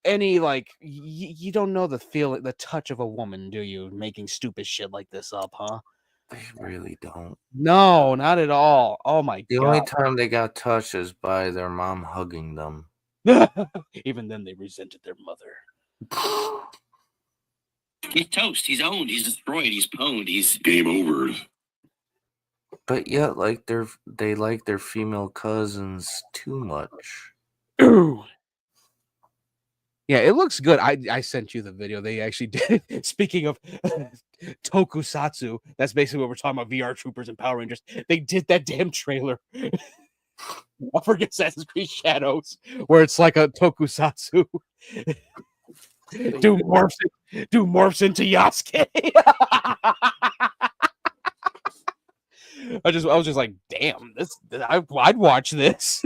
any you don't know the touch of a woman, do you? Making stupid shit like this up, huh? They really don't. No, not at all. Oh my god. The only time they got touched is by their mom hugging them. Even then they resented their mother. He's toast. He's owned. He's destroyed. He's pwned. He's game over. But yet, they like their female cousins too much. Yeah, it looks good. I sent you the video. They actually did. Speaking of tokusatsu, that's basically what we're talking about. VR Troopers and Power Rangers. They did that damn trailer. I forget Assassin's Creed Shadows, where it's like a tokusatsu. Do morphs into Yasuke. I was just like, damn, I'd watch this.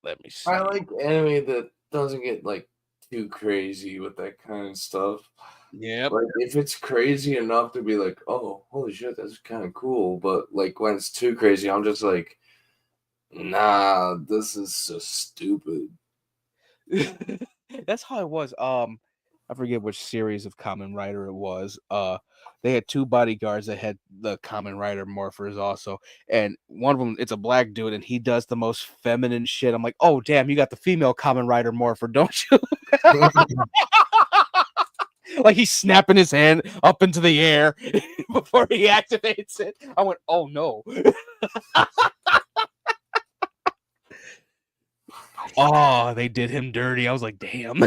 Let me see. I like anime that doesn't get too crazy with that kind of stuff. Yeah. Like if it's crazy enough to be like, oh, holy shit, that's kind of cool. But when it's too crazy, I'm just like, nah, this is so stupid. That's how it was. I forget which series of Kamen Rider it was. They had two bodyguards that had the Kamen Rider morphers also, and one of them, it's a black dude, and he does the most feminine shit. I'm like, oh damn, you got the female Kamen Rider morpher, don't you? Like he's snapping his hand up into the air before he activates it. I went, oh no. Oh, they did him dirty. I was like, damn.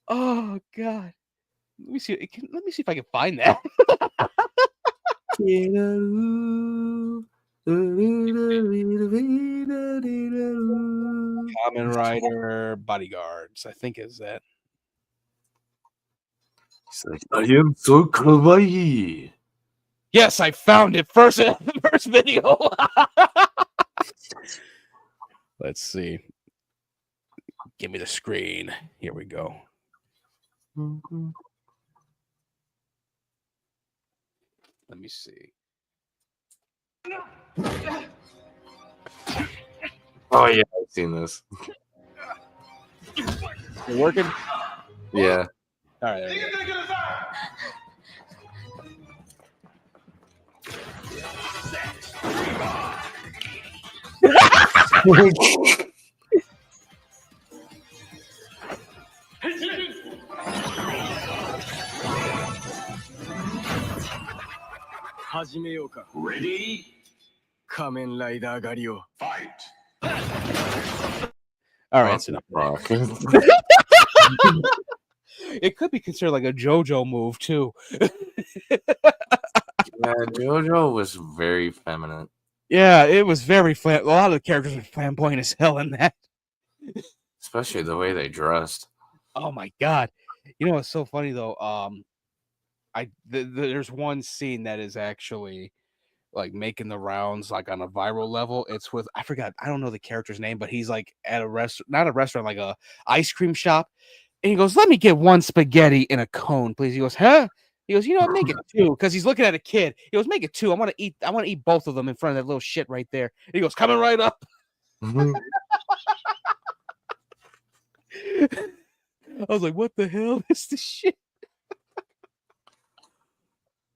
Oh God. Let me see. Let me see if I can find that. Kamen Rider Bodyguards, I think is that. He's like, I am so kawaii. Yes, I found it. First video. Let's see. Give me the screen. Here we go. Let me see. Oh yeah, I've seen this. You working? Yeah. All right. There we go. Ready? Kamen Rider Gario. Fight. All right. That's enough. Fuck. It could be considered like a JoJo move too. Yeah, JoJo was very feminine. Yeah, it was very a lot of the characters were flamboyant as hell in that. Especially the way they dressed. Oh my God. You know what's so funny though? There's one scene that is actually like making the rounds like on a viral level. It's with I don't know the character's name, but he's like at a restaurant, not a restaurant, like a ice cream shop. And he goes, "Let me get one spaghetti in a cone, please." He goes, "Huh?" He goes, "You know what? Make it two," because he's looking at a kid. He goes, "Make it two. I want to eat both of them in front of that little shit right there." And he goes, "Coming right up." I was like, "What the hell is this shit?"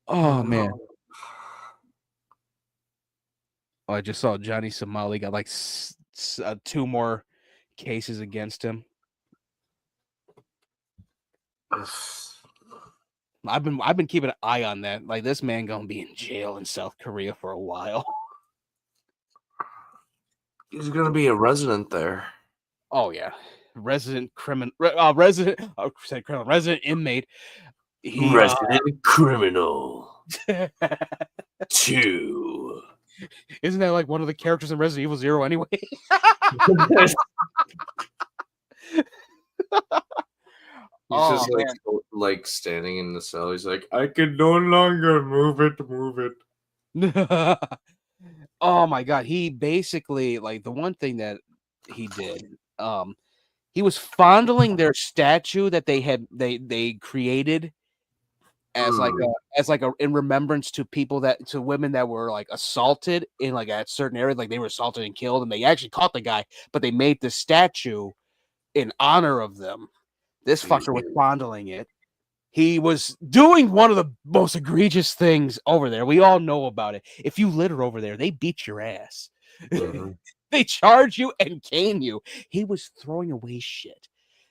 Oh man. Oh, I just saw Johnny Somali got like 2 more cases against him. I've been keeping an eye on that. Like this man gonna be in jail in South Korea for a while. He's gonna be a resident there. Oh yeah, resident inmate. Resident criminal 2. Isn't that like one of the characters in Resident Evil 0 anyway? He's just like standing in the cell. He's like, I can no longer move it. Oh my God. He basically like the one thing that he did, he was fondling their statue that they created as like a in remembrance to women that were like assaulted in like a certain area, like they were assaulted and killed, and they actually caught the guy, but they made the statue in honor of them. This fucker was fondling it. He was doing one of the most egregious things over there. We all know about it. If you litter over there, they beat your ass. They charge you and cane you. He was throwing away shit.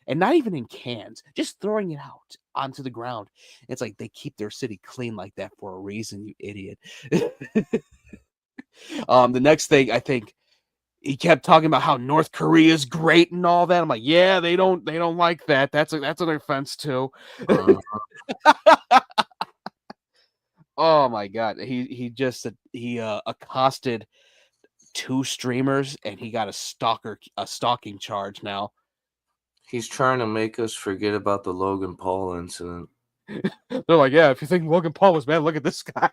And not even in cans, just throwing it out onto the ground. It's like they keep their city clean like that for a reason, you idiot. The next thing, I think he kept talking about how North Korea is great and all that. I'm like, yeah, they don't like that. That's an offense too. Oh my God, he accosted 2 streamers and he got a stalking charge now. He's trying to make us forget about the Logan Paul incident. They're like, yeah, if you think Logan Paul was bad, look at this guy.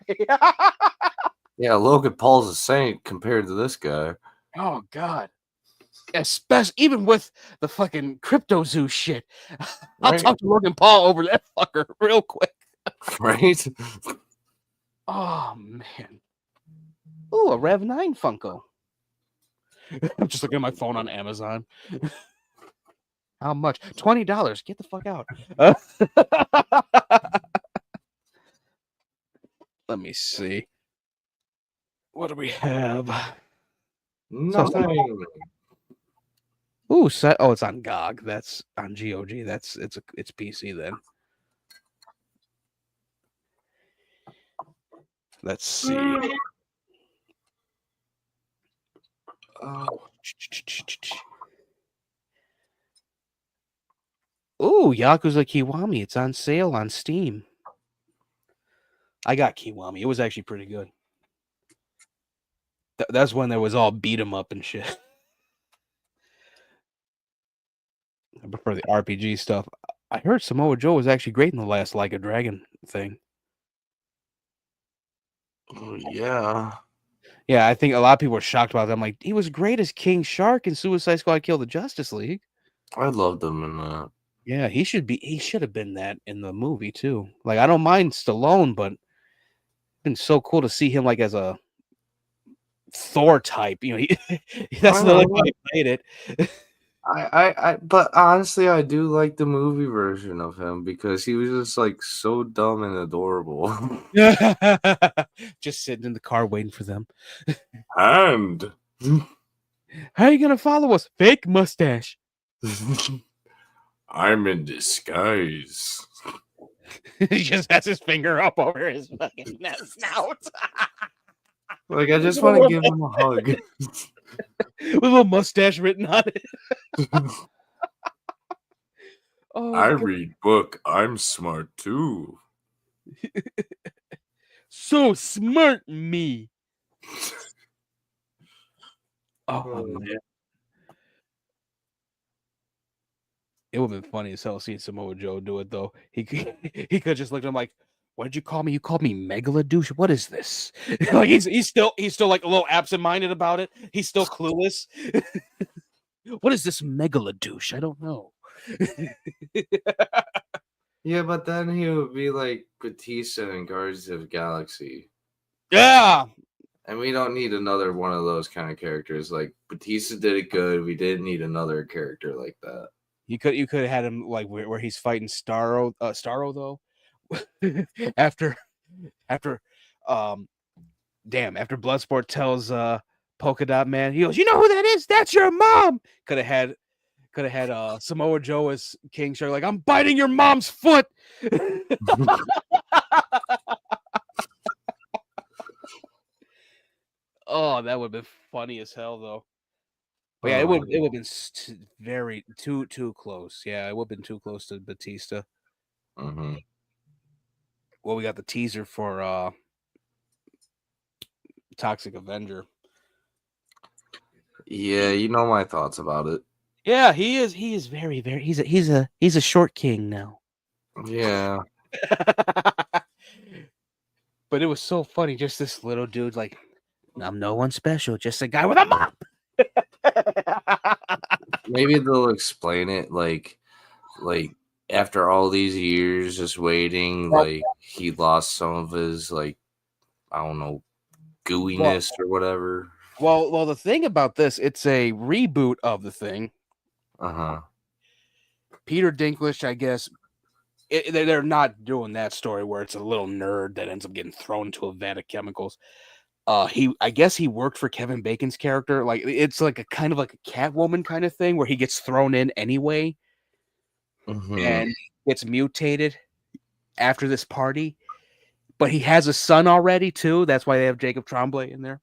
Yeah, Logan Paul's a saint compared to this guy. Oh God. Especially even with the fucking crypto zoo shit. I'll talk to Logan Paul over that fucker real quick. Right? Oh man. Ooh, a Rev 9 Funko. I'm just looking at my phone on Amazon. How much? $20. Get the fuck out. Let me see. What do we have? Nothing. Ooh, it's on GOG. That's on GOG. It's PC then. Let's see. Ooh, Yakuza Kiwami. It's on sale on Steam. I got Kiwami. It was actually pretty good. That's when there was all beat 'em up and shit. I prefer the RPG stuff. I heard Samoa Joe was actually great in the last Like a Dragon thing. Yeah. Yeah, I think a lot of people were shocked about that. I'm like, he was great as King Shark in Suicide Squad Kill the Justice League. I loved him in that. Yeah, he should have been that in the movie too. Like, I don't mind Stallone, but it's been so cool to see him like as a Thor type. That's I the only know. way he played it. But honestly, I do like the movie version of him because he was just like so dumb and adorable. Just sitting in the car waiting for them. And How are you gonna follow us? Fake mustache. I'm in disguise. He just has his finger up over his fucking snout. Like, I just want to give him a hug. With a little mustache written on it. Oh, I God. read book. I'm smart too. So smart, me. Oh, man. It would have been funny as hell seeing Samoa Joe do it, though. He could just look at him like, "What did you call me? You called me Megalodouche? What is this?" Like he's still like a little absent-minded about it. He's still clueless. What is this Megalodouche? I don't know. Yeah, but then he would be like Batista in Guardians of the Galaxy. Yeah. And we don't need another one of those kind of characters. Like, Batista did it good. We didn't need another character like that. You could have had him like where he's fighting Starro though. after after Bloodsport tells Polka Dot Man, he goes, "You know who that is? That's your mom." Could have had Samoa Joe as King Shark, like, "I'm biting your mom's foot." Oh, that would have been funny as hell though. But yeah, it would have been very too close. Yeah, it would have been too close to Batista. Mm-hmm. Well, we got the teaser for Toxic Avenger. Yeah, you know my thoughts about it. Yeah, he is very, very he's a short king now. Yeah. But it was so funny, just this little dude, like, "I'm no one special, just a guy with a mop." Maybe they'll explain it like after all these years just waiting, like he lost some of his, like, I don't know, gooiness or whatever. Well, the thing about this, it's a reboot of the thing. Uh-huh. Peter Dinklage, I guess, they're not doing that story where it's a little nerd that ends up getting thrown into a vat of chemicals. I guess he worked for Kevin Bacon's character. Like, it's like a kind of like a Catwoman kind of thing where he gets thrown in anyway and gets mutated after this party. But he has a son already too. That's why they have Jacob Tremblay in there.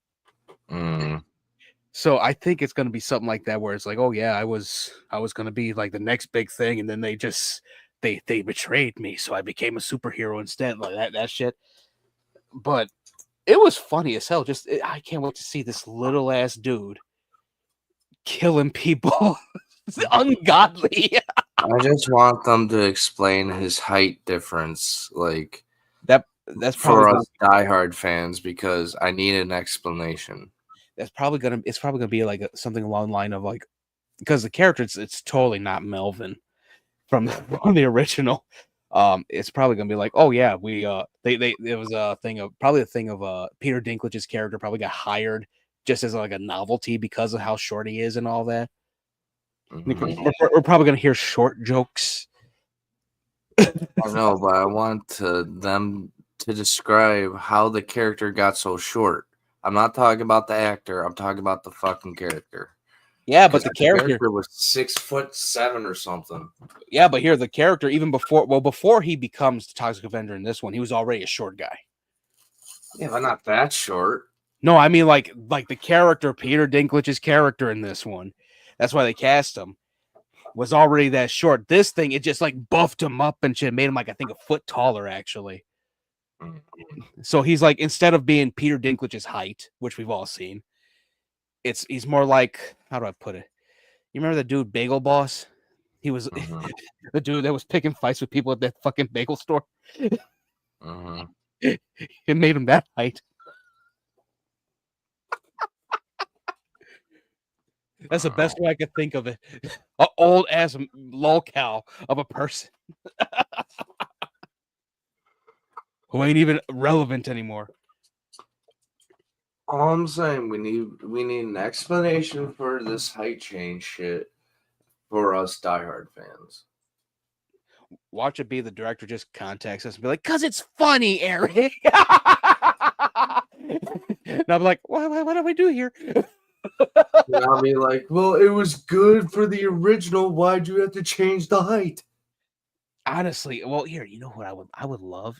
So I think it's going to be something like that where it's like, "Oh yeah, I was going to be like the next big thing, and then they just they betrayed me, so I became a superhero instead." Like that shit. But it was funny as hell. I can't wait to see this little ass dude killing people. It's ungodly. I just want them to explain his height difference, like, that's probably for us diehard fans, because I need an explanation. It's probably gonna be like something along the line of, like, because the character it's totally not Melvin from the original. It's probably gonna be like, "Oh yeah, we it was a thing of Peter Dinklage's character probably got hired just as like a novelty because of how short he is and all that." We're probably gonna hear short jokes. I know, but I want them to describe how the character got so short. I'm not talking about the actor. I'm talking about the fucking character. Yeah, but the character was 6'7" or something. Yeah, but here the character, even before he becomes the Toxic Avenger in this one, he was already a short guy. Yeah, but not that short. No, I mean like the character, Peter Dinklage's character in this one. That's why they cast him. was already that short. This thing, it just like buffed him up and shit, made him like I think a foot taller actually. So he's like, instead of being Peter Dinklage's height, which we've all seen, he's more like, how do I put it? You remember the dude Bagel Boss? He was the dude that was picking fights with people at that fucking bagel store. It made him that height. That's the best way I could think of it. An old ass lolcow of a person who ain't even relevant anymore. All I'm saying, we need an explanation for this height change shit for us diehard fans. Watch it be the director just contacts us and be like, "Cause it's funny, Eric." And I'm like, what do we do here? I'll be like, well, it was good for the original. Why'd you have to change the height? Honestly, well, here, you know what I would love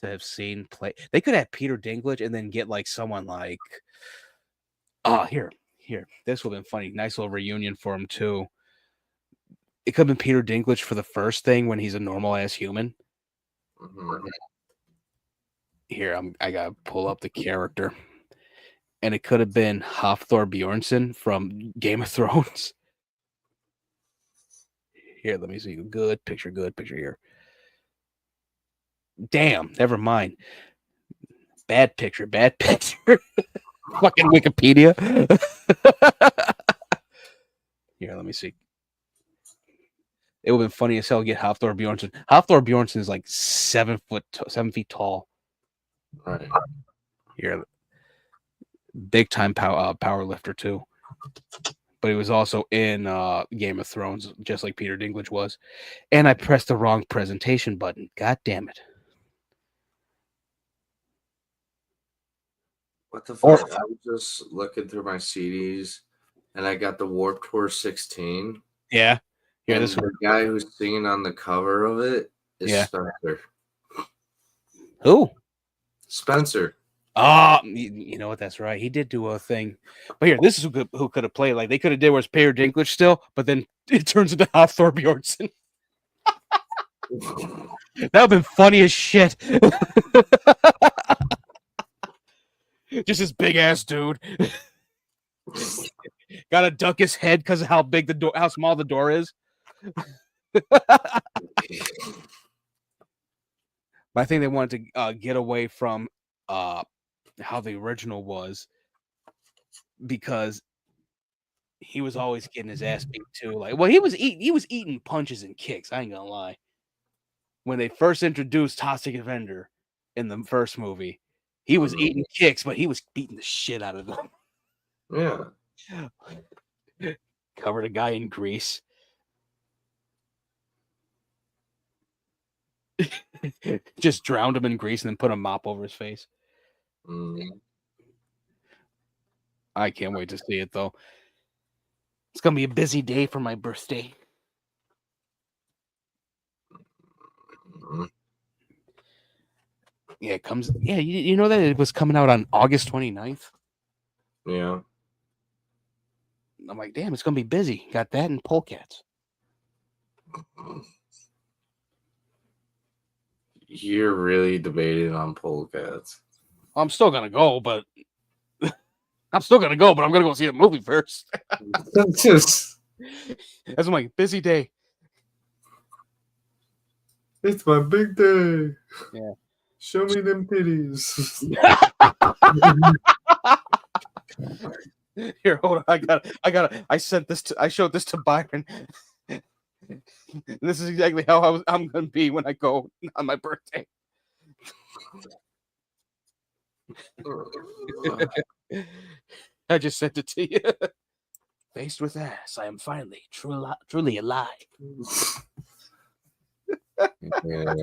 to have seen play. They could have Peter Dinklage and then get like someone like, here, this would have been funny. Nice little reunion for him too. It could have been Peter Dinklage for the first thing when he's a normal ass human. Here, I gotta pull up the character. And it could have been Hafthor Bjornsson from Game of Thrones. Here, let me see. Good picture here. Damn, never mind. Bad picture. Fucking Wikipedia. Here, let me see. It would have been funny as hell to get Hafthor Bjornsson. Hafthor Bjornsson is like 7 feet tall. Right. Here, big time power lifter too. But he was also in Game of Thrones, just like Peter Dinklage was. And I pressed the wrong presentation button. God damn it. What the fuck? I was just looking through my CDs and I got the Warped Tour 16. Yeah. And the guy who's singing on the cover of it is Spencer. Who? Spencer. Oh, you know what? That's right. He did do a thing. But here, this is who could have played. Like, they could have did was Peter Dinklage still, but then it turns into Hafthor Bjornsson. That would have been funny as shit. Just this big ass dude. Gotta duck his head because of how big the door, how small the door is. But I think they wanted to get away from how the original was, because he was always getting his ass beat too. Like, well, he was eating punches and kicks. I ain't gonna lie. When they first introduced Toxic Avenger in the first movie, he was eating kicks, but he was beating the shit out of them. Yeah. Covered a guy in grease. Just drowned him in grease and then put a mop over his face. I can't wait to see it though. It's gonna be a busy day for my birthday. Yeah, it comes. Yeah, you know that it was coming out on August 29th? Yeah. I'm like, damn, it's gonna be busy. Got that and Polecats. You're really debating on Polecats. I'm still gonna go, but I'm gonna go see the movie first. That's my busy day. It's my big day. Yeah. Show me them titties. Here, hold on. I showed this to Byron. This is exactly how I'm gonna be when I go on my birthday. I just sent it to you. Faced with ass, I am finally truly alive. Yeah,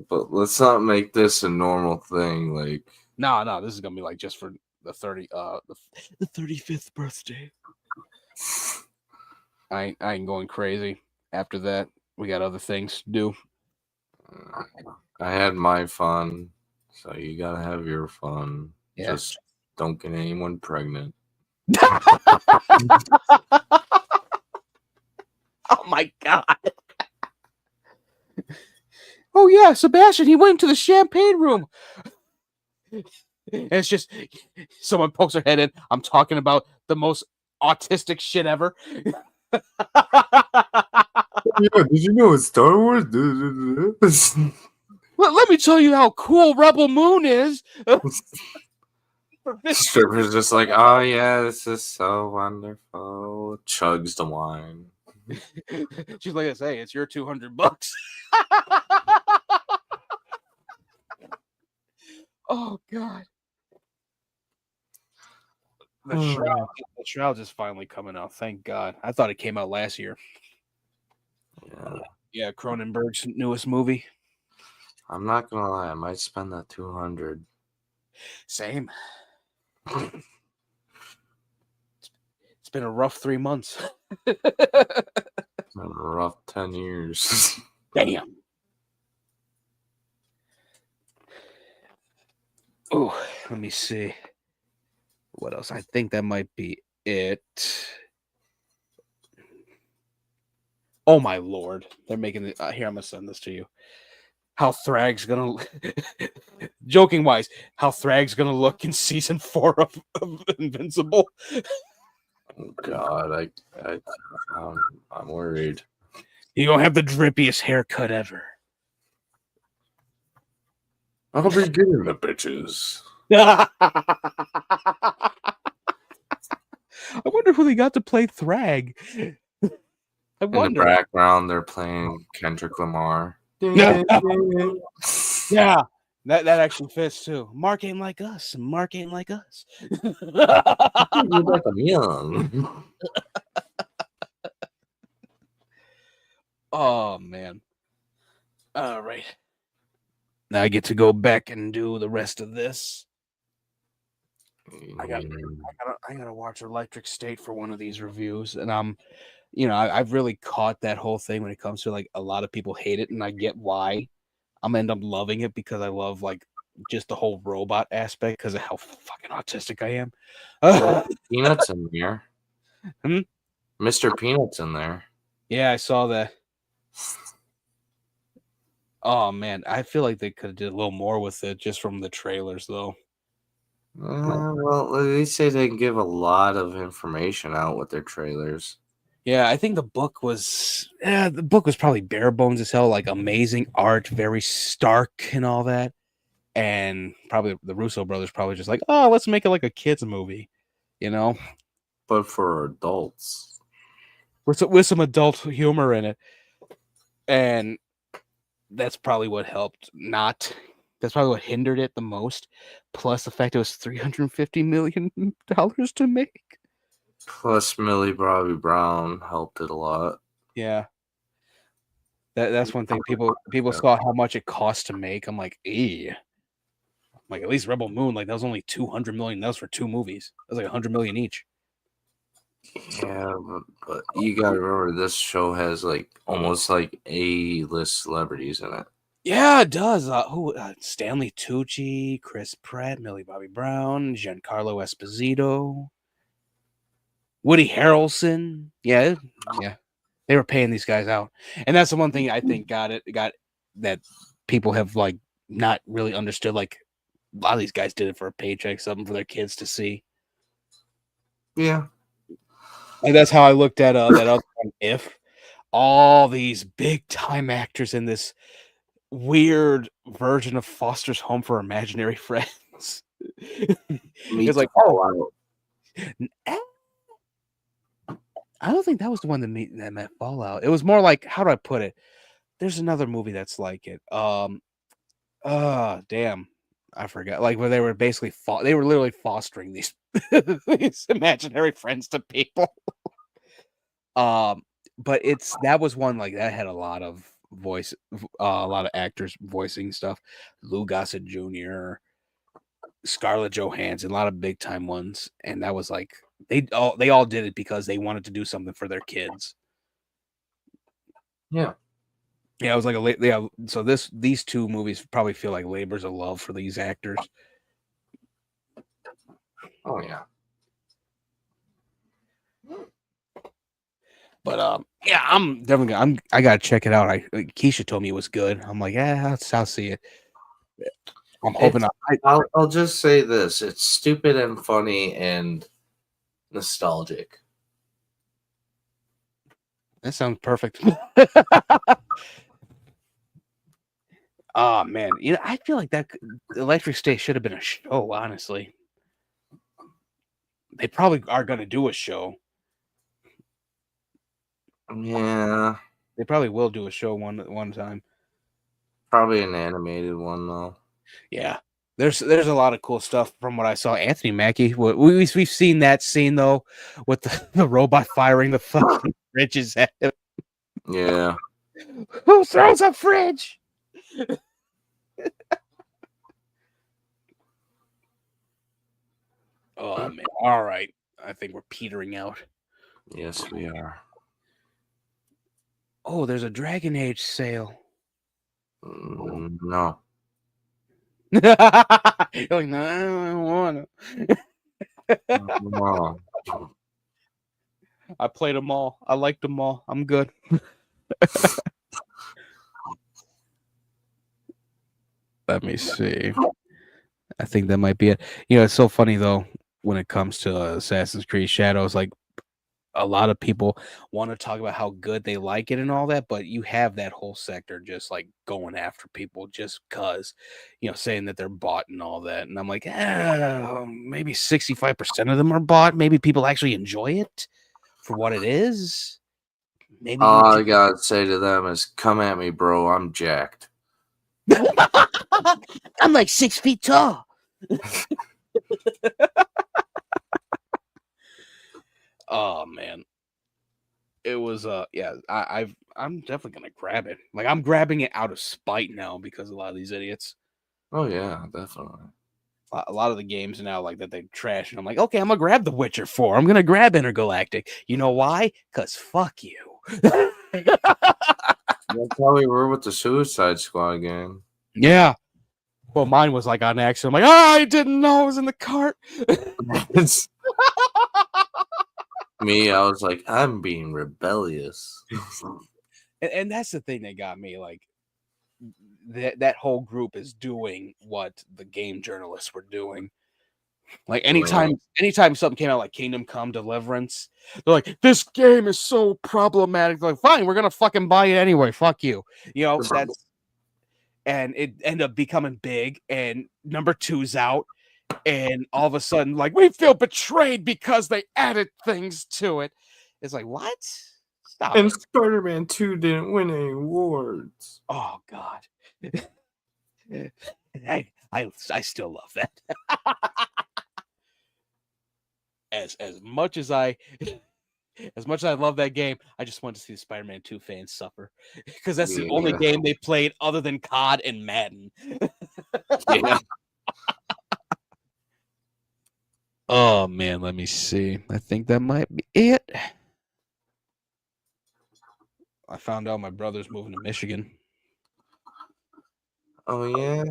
but let's not make this a normal thing. Like, no, this is gonna be like just for the 35th birthday. I ain't going crazy. After that, we got other things to do. I had my fun, so you gotta have your fun. Yeah. Just don't get anyone pregnant. Oh my god. Oh yeah, Sebastian, he went into the champagne room. And it's just someone pokes their head in. I'm talking about the most autistic shit ever. Yeah, did you know it's Star Wars? Let me tell you how cool Rebel Moon is. Stripper's just like, oh yeah, this is so wonderful. Chugs the wine. She's like, "Hey, it's your $200." Oh god. The Shroud is finally coming out. Thank God. I thought it came out last year. Yeah, Cronenberg's newest movie. I'm not gonna lie, I might spend that 200. Same. It's been a rough 3 months. It's been a rough 10 years. Damn. Oh, let me see. What else? I think that might be it. Oh my lord. They're making it. Here, I'm going to send this to you. How Thrag's going to... Joking wise, how Thrag's going to look in season 4 of Invincible. Oh god, I'm worried. You don't have the drippiest haircut ever. I'll be getting the bitches. I wonder who they got to play Thrag. I wonder. In the background, they're playing Kendrick Lamar. Yeah, that actually fits too. Mark ain't like us. Mark ain't like us. You look like I'm young. Oh man. All right. Now I get to go back and do the rest of this. I gotta watch Electric State for one of these reviews, and I've really caught that whole thing when it comes to like a lot of people hate it, and I get why. I'm gonna end up loving it because I love like just the whole robot aspect because of how fucking autistic I am. Peanuts in there. Mr. Peanuts in there. Yeah, I saw that. Oh man, I feel like they could have did a little more with it just from the trailers, though. Well, they say they can give a lot of information out with their trailers. Yeah, I think the book was probably bare bones as hell, like amazing art, very stark and all that. And probably the Russo brothers probably just like, oh, let's make it like a kids movie, you know, but for adults, with some adult humor in it. And that's probably what helped. That's probably what hindered it the most. Plus the fact it was $350 million to make. Plus Millie Bobby Brown helped it a lot. Yeah. That's one thing. People saw how much it cost to make. I'm like, like at least Rebel Moon, like that was only $200 million. That was for 2 movies. That was like $100 million each. Yeah, but you gotta remember this show has like almost like A-list celebrities in it. Yeah, it does. Stanley Tucci, Chris Pratt, Millie Bobby Brown, Giancarlo Esposito, Woody Harrelson. Yeah. They were paying these guys out. And that's the one thing I think got that people have like not really understood. Like a lot of these guys did it for a paycheck, something for their kids to see. Yeah. And that's how I looked at that other one, If. All these big time actors in this weird version of Foster's Home for Imaginary Friends. It's like, I don't think that was the one that met Fallout. It was more like, how do I put it? There's another movie that's like it. Damn, I forgot. Like where they were basically they were literally fostering these these imaginary friends to people. But that was one like that had a lot of a lot of actors voicing stuff. Lou Gossett Jr., Scarlett Johansson, a lot of big time ones, and that was like they all did it because they wanted to do something for their kids. Yeah, it was like so these 2 movies probably feel like labors of love for these actors. Oh yeah. But yeah, I'm definitely I gotta check it out. Keisha told me it was good. I'm like, yeah, I'll see it. I'm hoping I'll just say this: it's stupid and funny and nostalgic. That sounds perfect. Oh man, I feel like that Electric State should have been a show. Honestly, they probably are going to do a show. Yeah, they probably will do a show one time. Probably an animated one though. Yeah, there's a lot of cool stuff from what I saw. Anthony Mackie, we've seen that scene though with the robot firing the fucking fridges at him. Yeah. Who throws a fridge? Oh man! All right, I think we're petering out. Yes, we are. Oh, there's a Dragon Age sale. No. You're like, no, I don't want to. No. I played them all. I liked them all. I'm good. Let me see. I think that might be it. It's so funny though when it comes to Assassin's Creed Shadows. Like a lot of people want to talk about how good they like it and all that, but you have that whole sector just like going after people just because, saying that they're bought and all that. And I'm like, maybe 65% of them are bought. Maybe people actually enjoy it for what it is. Maybe all I gotta say to them is, come at me, bro. I'm jacked. I'm like 6 feet tall. Oh man, it was yeah. I'm definitely gonna grab it. Like I'm grabbing it out of spite now because of a lot of these idiots. Oh yeah, definitely. A lot of the games now like that they trash, and I'm like, okay, I'm gonna grab The Witcher 4. I'm gonna grab Intergalactic. You know why? Because fuck you. That's how we were with the Suicide Squad game. Yeah. Well, mine was like on accident. I'm like, I didn't know it was in the cart. Me, I was like, I'm being rebellious. And that's the thing that got me. Like, that whole group is doing what the game journalists were doing. Like anytime something came out like Kingdom Come Deliverance, they're like, this game is so problematic. They're like, fine, we're gonna fucking buy it anyway. Fuck you. That's and it ended up becoming big, and number 2's out, and all of a sudden, like, we feel betrayed because they added things to it. It's like, what? Stop and it. Spider-Man 2 didn't win any awards. Oh god. I still love that. As much as I love that game, I just want to see the Spider-Man 2 fans suffer because that's the only game they played other than COD and Madden. Yeah. Oh man, let me see. I think that might be it. I found out my brother's moving to Michigan. Oh yeah.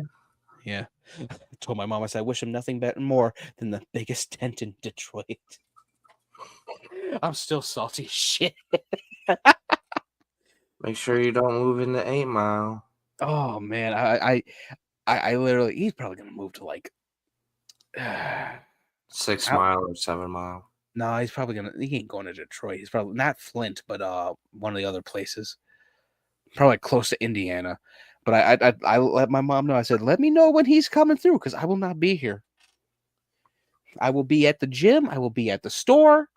Yeah. I told my mom, I said, I wish him nothing better more than the biggest tent in Detroit. I'm still salty as shit. Make sure you don't move into 8 Mile. Oh man, I literally, he's probably gonna move to like 6 Mile or 7 Mile. No, he ain't going to Detroit. He's probably not Flint, but one of the other places. Probably close to Indiana. But I let my mom know. I said, let me know when he's coming through because I will not be here. I will be at the gym. I will be at the store.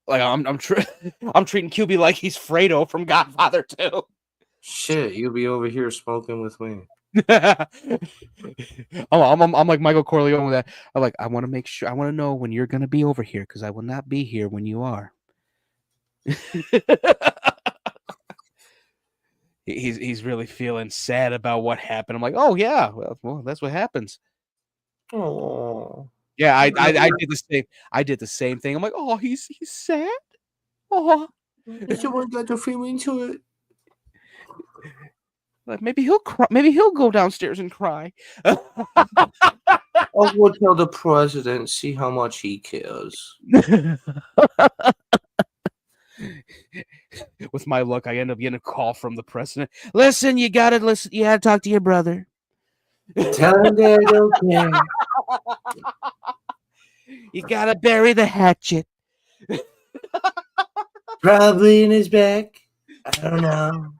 Like I'm treating QB like he's Fredo from Godfather 2. Shit, you'll be over here smoking with me. I'm like Michael Corleone with that. I'm like, I want to make sure. I want to know when you're gonna be over here because I will not be here when you are. He's really feeling sad about what happened. I'm like, oh yeah, well that's what happens. Oh yeah, I did the same. I did the same thing. I'm like, oh, he's sad. Oh, someone got to feel into it. Like maybe he'll cry. Maybe he'll go downstairs and cry. I'll go tell the president, see how much he cares. with my luck, I end up getting a call from the president. Listen, you gotta listen. You gotta talk to your brother. Tell him that I don't care. You gotta bury the hatchet. Probably in his back. I don't know.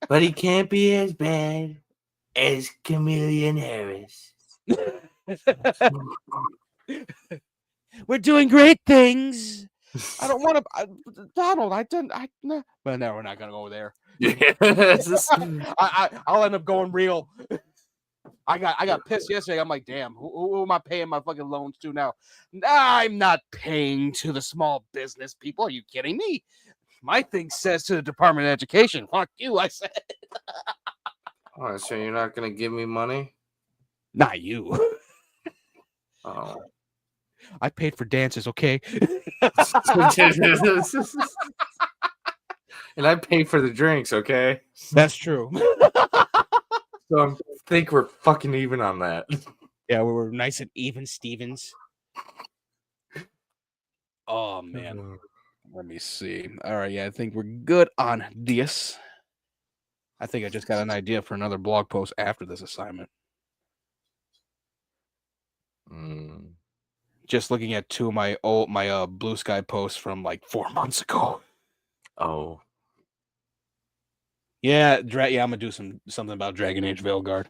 But he can't be as bad as Chameleon Harris. We're doing great things. I don't want to, Donald. No. But no, we're not gonna go there. Yeah, I'll end up going real. I got pissed yesterday. I'm like, damn, who am I paying my fucking loans to now? I'm not paying to the small business people. Are you kidding me? My thing says to the Department of Education. Fuck you, I said. Oh, so you're not gonna give me money? Not you. Oh. I paid for dances, okay? And I pay for the drinks, okay? That's true. So I think we're fucking even on that. Yeah, we were nice and even, Stevens. Oh, man. Let me see. All right, yeah, I think we're good on this. I think I just got an idea for another blog post after this assignment. Just looking at two of my Blue Sky posts from like 4 months ago. Oh. Yeah, I'm gonna do something about Dragon Age Veilguard.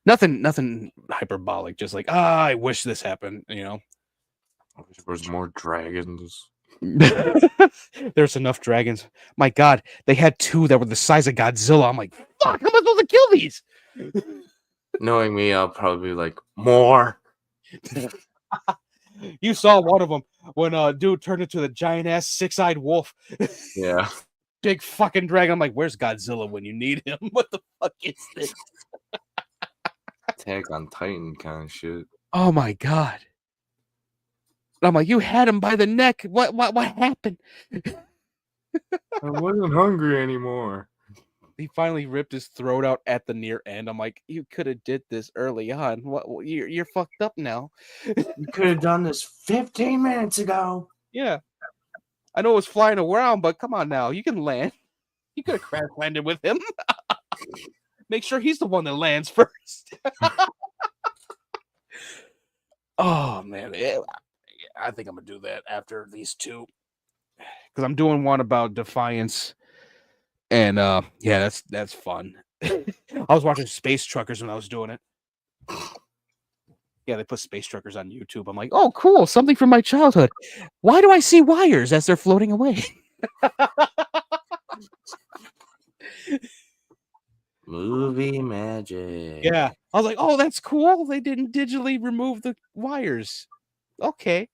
Nothing hyperbolic. Just like, I wish this happened. You know, I wish there was more dragons. There's enough dragons. My God, they had two that were the size of Godzilla. I'm like, fuck, how am I supposed to kill these? Knowing me, I'll probably be like, more. You saw one of them when dude turned into the giant ass 6-eyed wolf. Yeah. Big fucking dragon. I'm like, where's Godzilla when you need him? What the fuck is this? Attack on Titan kind of shit. Oh my God. I'm like, you had him by the neck. What happened? I wasn't hungry anymore. He finally ripped his throat out at the near end. I'm like, you could have did this early on. What you're fucked up now. You could have done this 15 minutes ago. Yeah. I know it was flying around, but come on now. You can land. You could have crash landed with him. Make sure he's the one that lands first. Oh, man. I think I'm going to do that after these 2. Because I'm doing one about Defiance. And, yeah, that's fun. I was watching Space Truckers when I was doing it. Yeah, they put Space Truckers on YouTube. I'm like, oh, cool. Something from my childhood. Why do I see wires as they're floating away? Movie magic. Yeah. I was like, oh, that's cool. They didn't digitally remove the wires. Okay.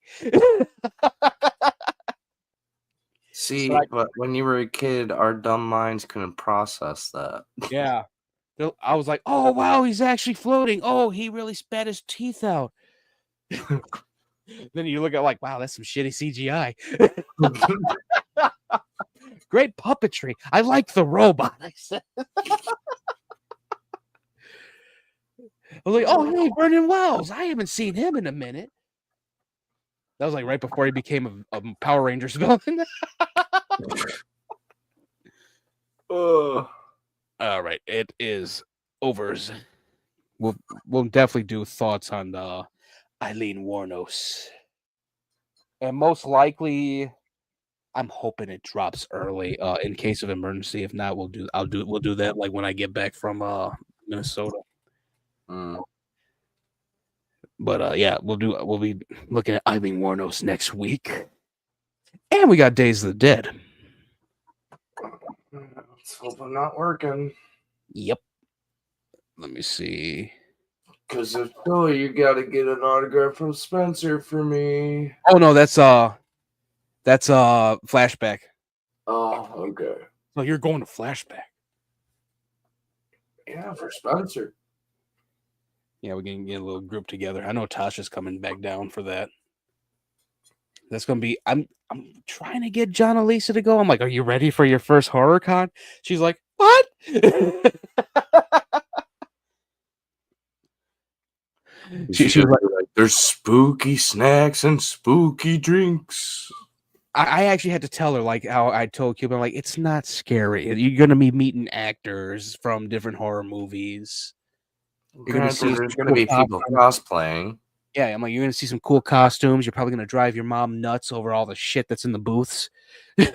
See, So but when you were a kid, our dumb minds couldn't process that. Yeah. I was like, oh, wow, he's actually floating. Oh, he really spat his teeth out. Then you look at like, wow, that's some shitty CGI. Great puppetry. I like the robot. I said. I was like, oh, hey, Vernon Wells. I haven't seen him in a minute. That was like right before he became a Power Rangers villain. All right, it is overs. We'll definitely do thoughts on Eileen Warnos, and most likely, I'm hoping it drops early in case of emergency. If not, we'll do that like when I get back from Minnesota. But yeah, we'll be looking at Eileen Warnos next week, and we got Days of the Dead. Let's hope I'm not working. Yep. Let me see. Because if so, you gotta get an autograph from Spencer for me. Oh no, that's Flashback. Oh, okay. So you're going to Flashback. Yeah, for Spencer. Yeah, we can get a little group together. I know Tasha's coming back down for that. That's gonna be. I'm trying to get John Elisa to go. I'm like, are you ready for your first horror con? She's like, what? She was like, there's spooky snacks and spooky drinks. I actually had to tell her, like how I told Cuba, like, it's not scary. You're gonna be meeting actors from different horror movies. You're gonna see There's gonna be people cosplaying. Yeah, I'm like, you're gonna see some cool costumes. You're probably gonna drive your mom nuts over all the shit that's in the booths. Hey,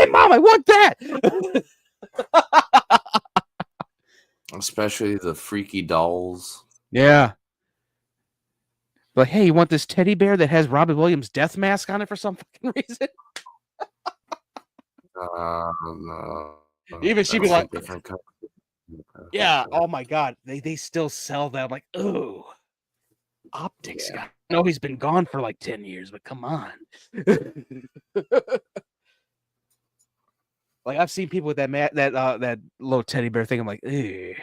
mom, I want that. Especially the freaky dolls. Yeah. Like, hey, you want this teddy bear that has Robin Williams' death mask on it for some fucking reason? No. Even she'd be like, different yeah, oh my god, they still sell that. Like, ooh, optics guy. I know he's been gone for like 10 years, but come on. Like, I've seen people with that little teddy bear thing. I'm like, ew.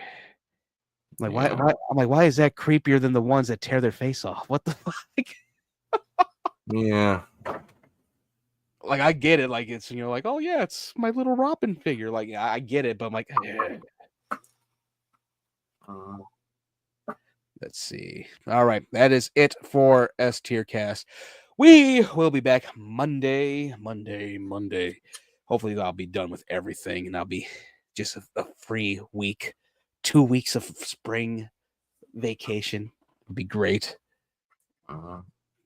I'm like, why? I'm like, why is that creepier than the ones that tear their face off? What the fuck? Yeah. Like, I get it. Like, it's, like, oh yeah, it's my little Robin figure. Like, I get it, but I'm like, let's see. All right, that is it for S-TierCast. We will be back Monday. Hopefully, I'll be done with everything, and I'll be just a free week. 2 weeks of spring vacation would be great.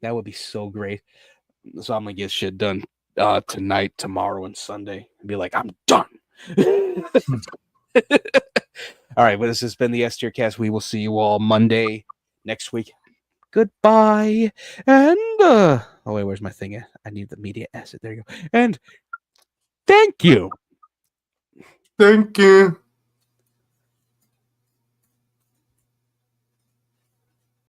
That would be so great. So I'm gonna get shit done tonight, tomorrow, and Sunday, and be like, I'm done. All right, but this has been the S-TierCast. We will see you all Monday next week. Goodbye. And oh wait, where's my thing at? I need the media asset. There you go. And thank you. Thank you.